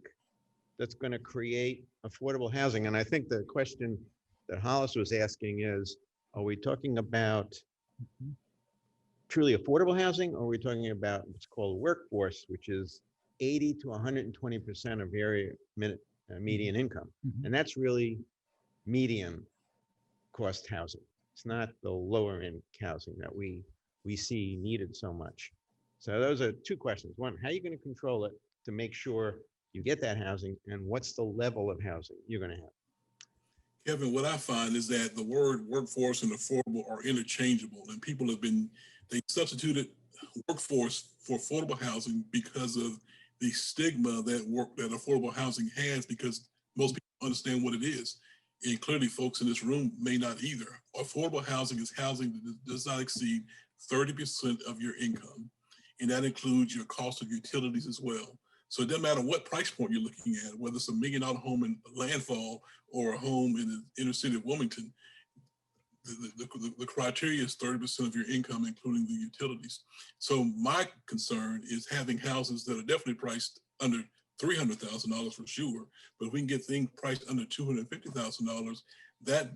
that's going to create affordable housing? And I think the question that Hollis was asking is, are we talking about truly affordable housing, or are we talking about what's called workforce, which is 80 to 120% of area median income? And that's really median cost housing. It's not the lower end housing that we see needed so much. So those are two questions. One, how are you going to control it to make sure you get that housing, and what's the level of housing you're going to have? Kevin, what I find is that the word workforce and affordable are interchangeable, and people they substituted workforce for affordable housing because of the stigma that affordable housing has, because most people understand what it is. And clearly folks in this room may not either. Affordable housing is housing that does not exceed 30% of your income. And that includes your cost of utilities as well. So it doesn't matter what price point you're looking at, whether it's $1 million home in Landfall or a home in the inner city of Wilmington. The criteria is 30% of your income, including the utilities. So my concern is having houses that are definitely priced under $300,000 for sure, but if we can get things priced under $250,000, that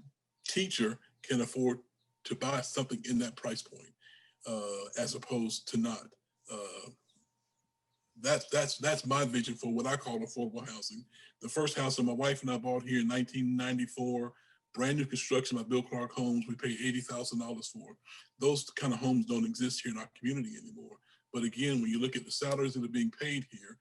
teacher can afford to buy something in that price point, as opposed to not. That's my vision for what I call affordable housing. The first house that my wife and I bought here in 1994, brand new construction by Bill Clark Homes, we paid $80,000 for. Those kind of homes don't exist here in our community anymore. But again, when you look at the salaries that are being paid here,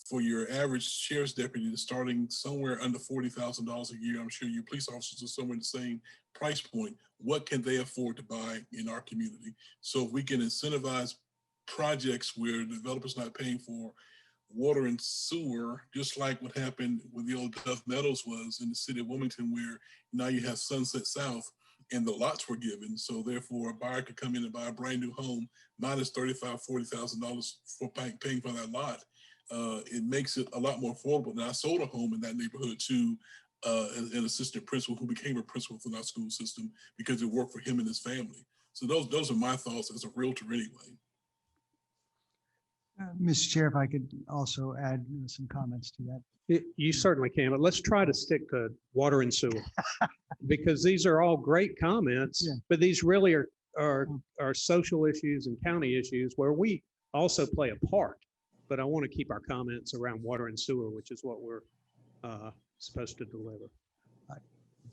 for your average sheriff's deputy starting somewhere under $40,000 a year, I'm sure your police officers are somewhere in the same price point. What can they afford to buy in our community? So if we can incentivize projects where the developer's not paying for water and sewer, just like what happened with the old Duff Meadows was in the city of Wilmington, where now you have Sunset South and the lots were given. So therefore a buyer could come in and buy a brand new home, minus $35,000, $40,000 for paying for that lot. It makes it a lot more affordable. And I sold a home in that neighborhood to an assistant principal who became a principal for our school system because it worked for him and his family. So those are my thoughts as a realtor anyway. Mr. Chair, if I could also add some comments to that. You certainly can, but let's try to stick to water and sewer. Because these are all great comments, Yeah. but these really are social issues and county issues where we also play a part. But I want to keep our comments around water and sewer, which is what we're supposed to deliver.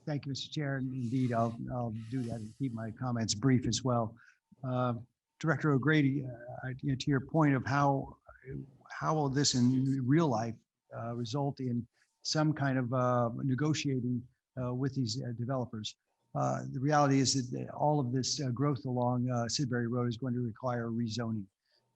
Thank you, Mr. Chair. And indeed, I'll do that and keep my comments brief as well. Director O'Grady, to your point of how will this in real life result in some kind of negotiating with these developers? The reality is that all of this growth along Sidbury Road is going to require rezoning.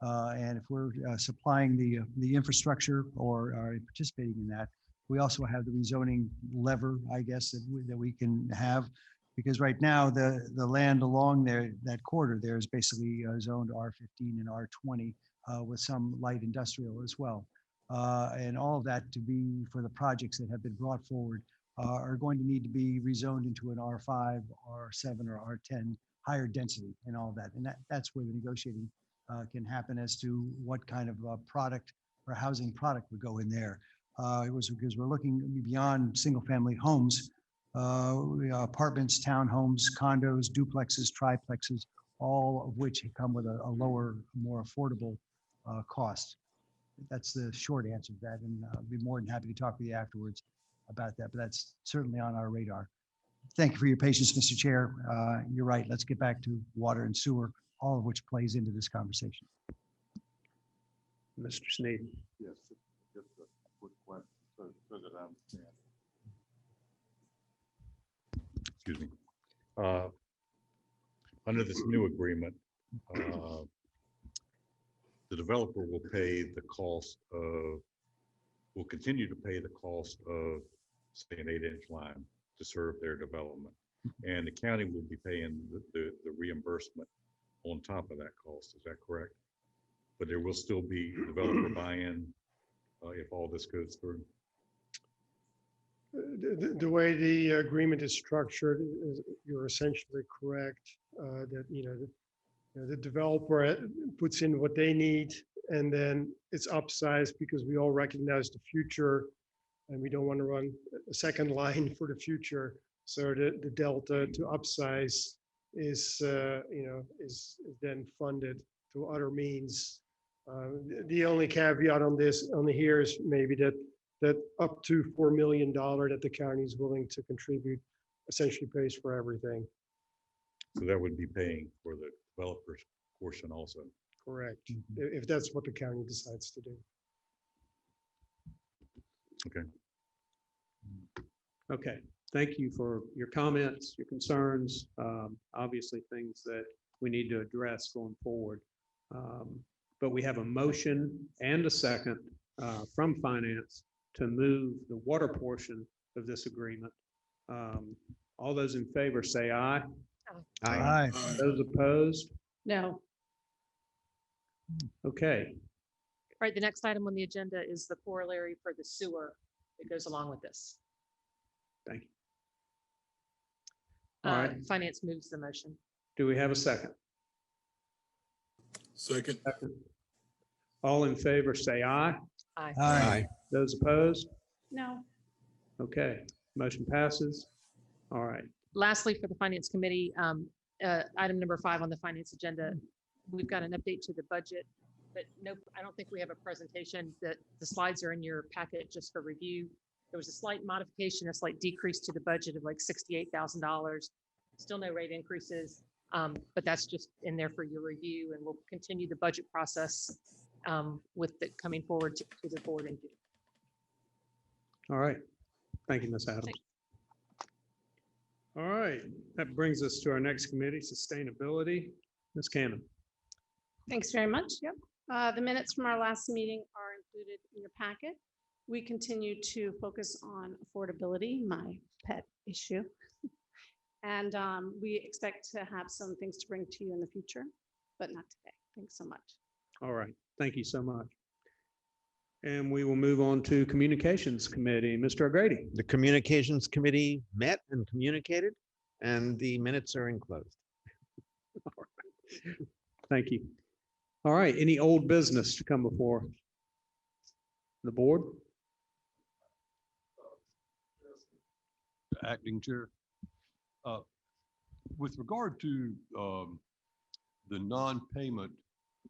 And if we're supplying the infrastructure or are participating in that, we also have the rezoning lever, I guess, that we can have. Because right now, the land along there, that corridor there is basically zoned R15 and R20 with some light industrial as well. And all of that to be for the projects that have been brought forward are going to need to be rezoned into an R5, R7, or R10 higher density and all of that. And that's where the negotiating can happen as to what kind of product or housing product would go in there. It was because we're looking beyond single family homes, apartments, townhomes, condos, duplexes, triplexes, all of which come with a lower, more affordable cost. That's the short answer to that. And I'll be more than happy to talk with you afterwards about that, but that's certainly on our radar. Thank you for your patience, Mr. Chair. You're right. Let's get back to water and sewer, all of which plays into this conversation. Mr. Sneed. Yes, just a quick question so that I understand. Excuse me. Under this new agreement, the developer will pay the cost of, will continue to pay the cost of, say, an 8-inch line to serve their development. And the county will be paying the reimbursement on top of that cost. Is that correct? But there will still be developer buy-in if all this goes through. The way the agreement is structured, you're essentially correct. That the developer puts in what they need, and then it's upsized because we all recognize the future, and we don't want to run a second line for the future. So the delta to upsize is then funded through other means. The only caveat on this here is maybe that up to $4 million that the county is willing to contribute essentially pays for everything. So that would be paying for the developer's portion also. Correct. If that's what the county decides to do. Okay. Okay. Thank you for your comments, your concerns, obviously things that we need to address going forward. But we have a motion and a second from finance to move the water portion of this agreement. All those in favor say aye. Aye. Those opposed? No. Okay. right, the next item on the agenda is the corollary for the sewer that goes along with this. Thank you. All right. Finance moves the motion. Do we have a second? Second. All in favor, say aye. Aye. Aye. Those opposed? No. Okay, motion passes. All right. Lastly, for the Finance Committee, item number 5 on the finance agenda, we've got an update to the budget, but no, I don't think we have a presentation. The slides are in your packet just for review. There was a slight modification, a slight decrease to the budget of like $68,000. Still no rate increases, but that's just in there for your review, and we'll continue the budget process with it coming forward to the board in June. All right. Thank you, Ms. Adams. All right, that brings us to our next committee, sustainability. Ms. Cannon. Thanks very much. Yep. The minutes from our last meeting are included in your packet. We continue to focus on affordability, my pet issue. And we expect to have some things to bring to you in the future, but not today. Thanks so much. All right, thank you so much. And we will move on to Communications Committee. Mr. O'Grady. The Communications Committee met and communicated, and the minutes are enclosed. Thank you. All right, any old business to come before the board? Acting Chair. With regard to the non-payment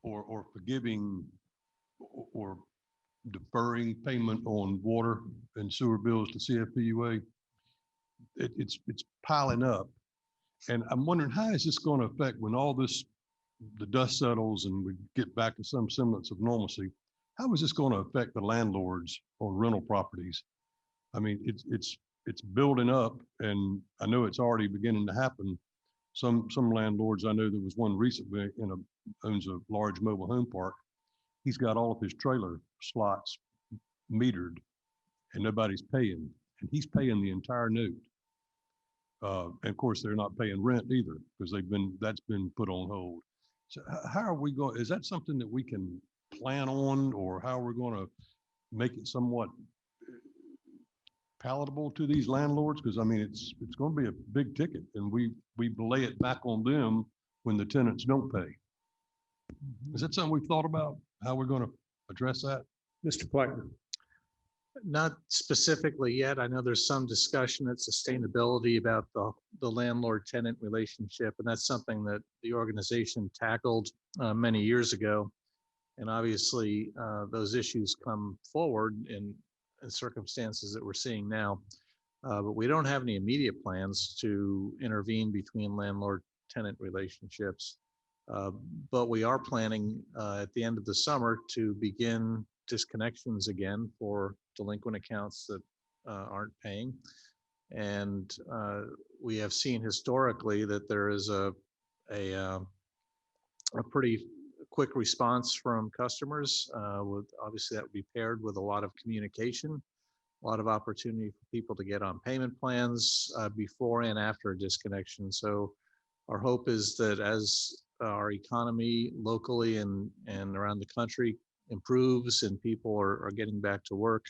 or forgiving or deferring payment on water and sewer bills to CFPUA, it's piling up. And I'm wondering, how is this going to affect when all this, the dust settles and we get back to some semblance of normalcy? How is this going to affect the landlords on rental properties? I mean, it's building up, and I know it's already beginning to happen. Some landlords, I know there was one recently owns a large mobile home park. He's got all of his trailer slots metered and nobody's paying, and he's paying the entire note. And of course, they're not paying rent either because that's been put on hold. So how are we going, is that something that we can plan on, or how we're going to make it somewhat palatable to these landlords? Because I mean, it's going to be a big ticket, and we lay it back on them when the tenants don't pay. Is that something we've thought about, how we're going to address that? Mr. Pleckner. Not specifically yet. I know there's some discussion at sustainability about the landlord-tenant relationship, and that's something that the organization tackled many years ago. And obviously, those issues come forward in circumstances that we're seeing now. But we don't have any immediate plans to intervene between landlord-tenant relationships. But we are planning at the end of the summer to begin disconnections again for delinquent accounts that aren't paying. And we have seen historically that there is a pretty quick response from customers. Obviously that would be paired with a lot of communication, a lot of opportunity for people to get on payment plans before and after a disconnection. So our hope is that as our economy locally and around the country improves and people are getting back to work,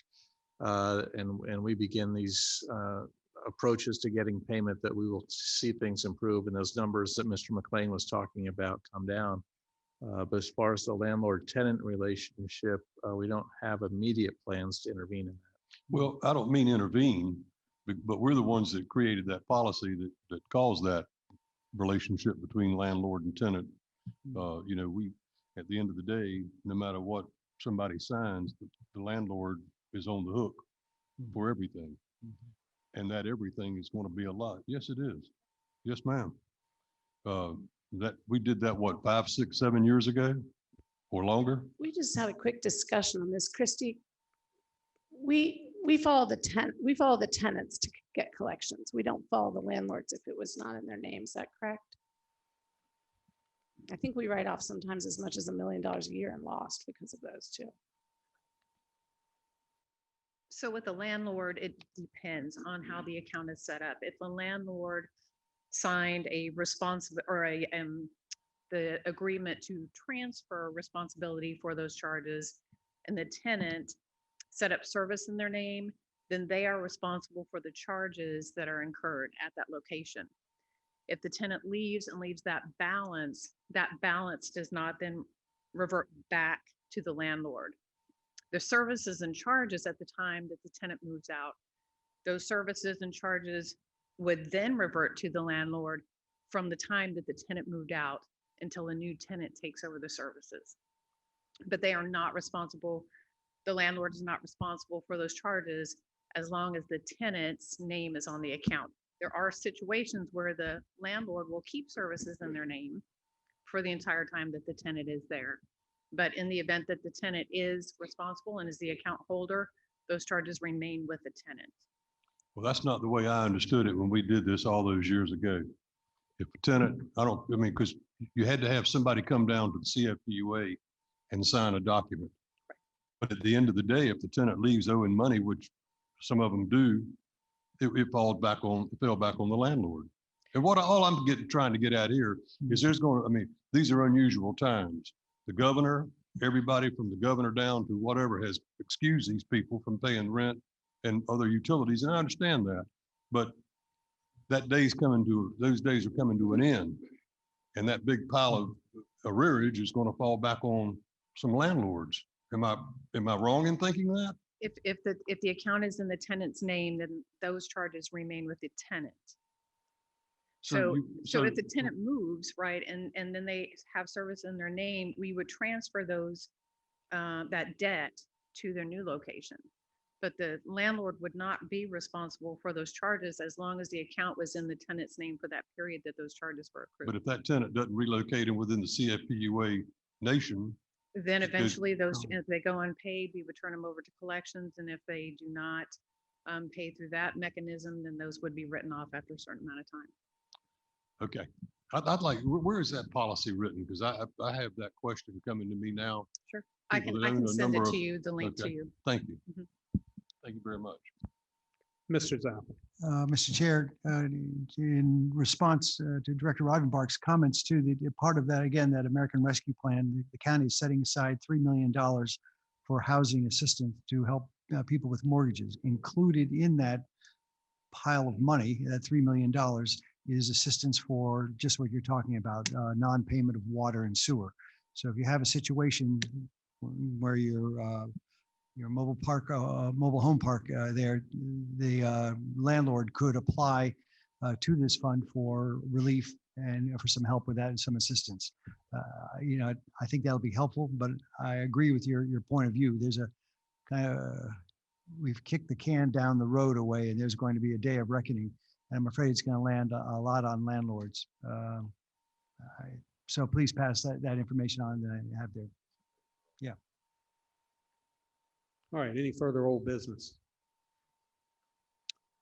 and we begin these approaches to getting payment, that we will see things improve and those numbers that Mr. McLean was talking about come down. But as far as the landlord-tenant relationship, we don't have immediate plans to intervene in that. Well, I don't mean intervene, but we're the ones that created that policy that caused that relationship between landlord and tenant. You know, we, at the end of the day, no matter what somebody signs, the landlord is on the hook for everything. And that everything is going to be a lot. Yes, it is. Yes, ma'am. That we did that, what, 5, 6, 7 years ago or longer? We just had a quick discussion on this, Christy. We follow the tenants to get collections. We don't follow the landlords if it was not in their name. Is that correct? I think we write off sometimes as much as $1 million a year in lost because of those too. So with the landlord, it depends on how the account is set up. If the landlord signed a the agreement to transfer responsibility for those charges, and the tenant set up service in their name, then they are responsible for the charges that are incurred at that location. If the tenant leaves and leaves that balance does not then revert back to the landlord. The services and charges at the time that the tenant moves out, those services and charges would then revert to the landlord from the time that the tenant moved out until a new tenant takes over the services. But they are not responsible, the landlord is not responsible for those charges as long as the tenant's name is on the account. There are situations where the landlord will keep services in their name for the entire time that the tenant is there. But in the event that the tenant is responsible and is the account holder, those charges remain with the tenant. Well, that's not the way I understood it when we did this all those years ago. If a tenant, because you had to have somebody come down to the CFPUA and sign a document. But at the end of the day, if the tenant leaves owing money, which some of them do, it fell back on the landlord. And all I'm trying to get at here is these are unusual times. The governor, everybody from the governor down to whatever has excused these people from paying rent and other utilities. And I understand that, but those days are coming to an end. And that big pile of arrearage is going to fall back on some landlords. Am I wrong in thinking that? If the account is in the tenant's name, then those charges remain with the tenant. So if the tenant moves, right, and then they have service in their name, we would transfer that debt to their new location. But the landlord would not be responsible for those charges as long as the account was in the tenant's name for that period that those charges were accrued. But if that tenant doesn't relocate in within the CFPUA nation, then eventually if they go unpaid, we would turn them over to collections. And if they do not pay through that mechanism, then those would be written off after a certain amount of time. okay. I'd like, where is that policy written? Because I have that question coming to me now. Sure. I can send it to you, the link to you. Thank you. Mhm. Thank you very much. Mr. Zappa. Mr. Chair, in response to Director Rivenbark's comments too, the part of that, again, that American Rescue Plan, the county is setting aside $3 million for housing assistance to help people with mortgages. Included in that pile of money, that $3 million, is assistance for just what you're talking about, non-payment of water and sewer. So if you have a situation where your mobile home park there, the landlord could apply to this fund for relief and for some help with that and some assistance. I think that'll be helpful, but I agree with your point of view. There's a kind of, we've kicked the can down the road away, and there's going to be a day of reckoning. And I'm afraid it's going to land a lot on landlords. So please pass that information on that I have there. Yeah. All right, any further old business?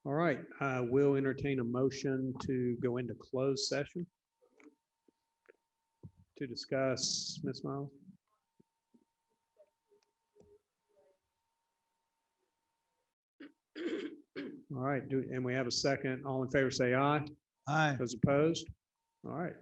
All right, I will entertain a motion to go into closed session to discuss, Ms. Miles. All right, and we have a second. All in favor, say aye. Aye. Those opposed? All right,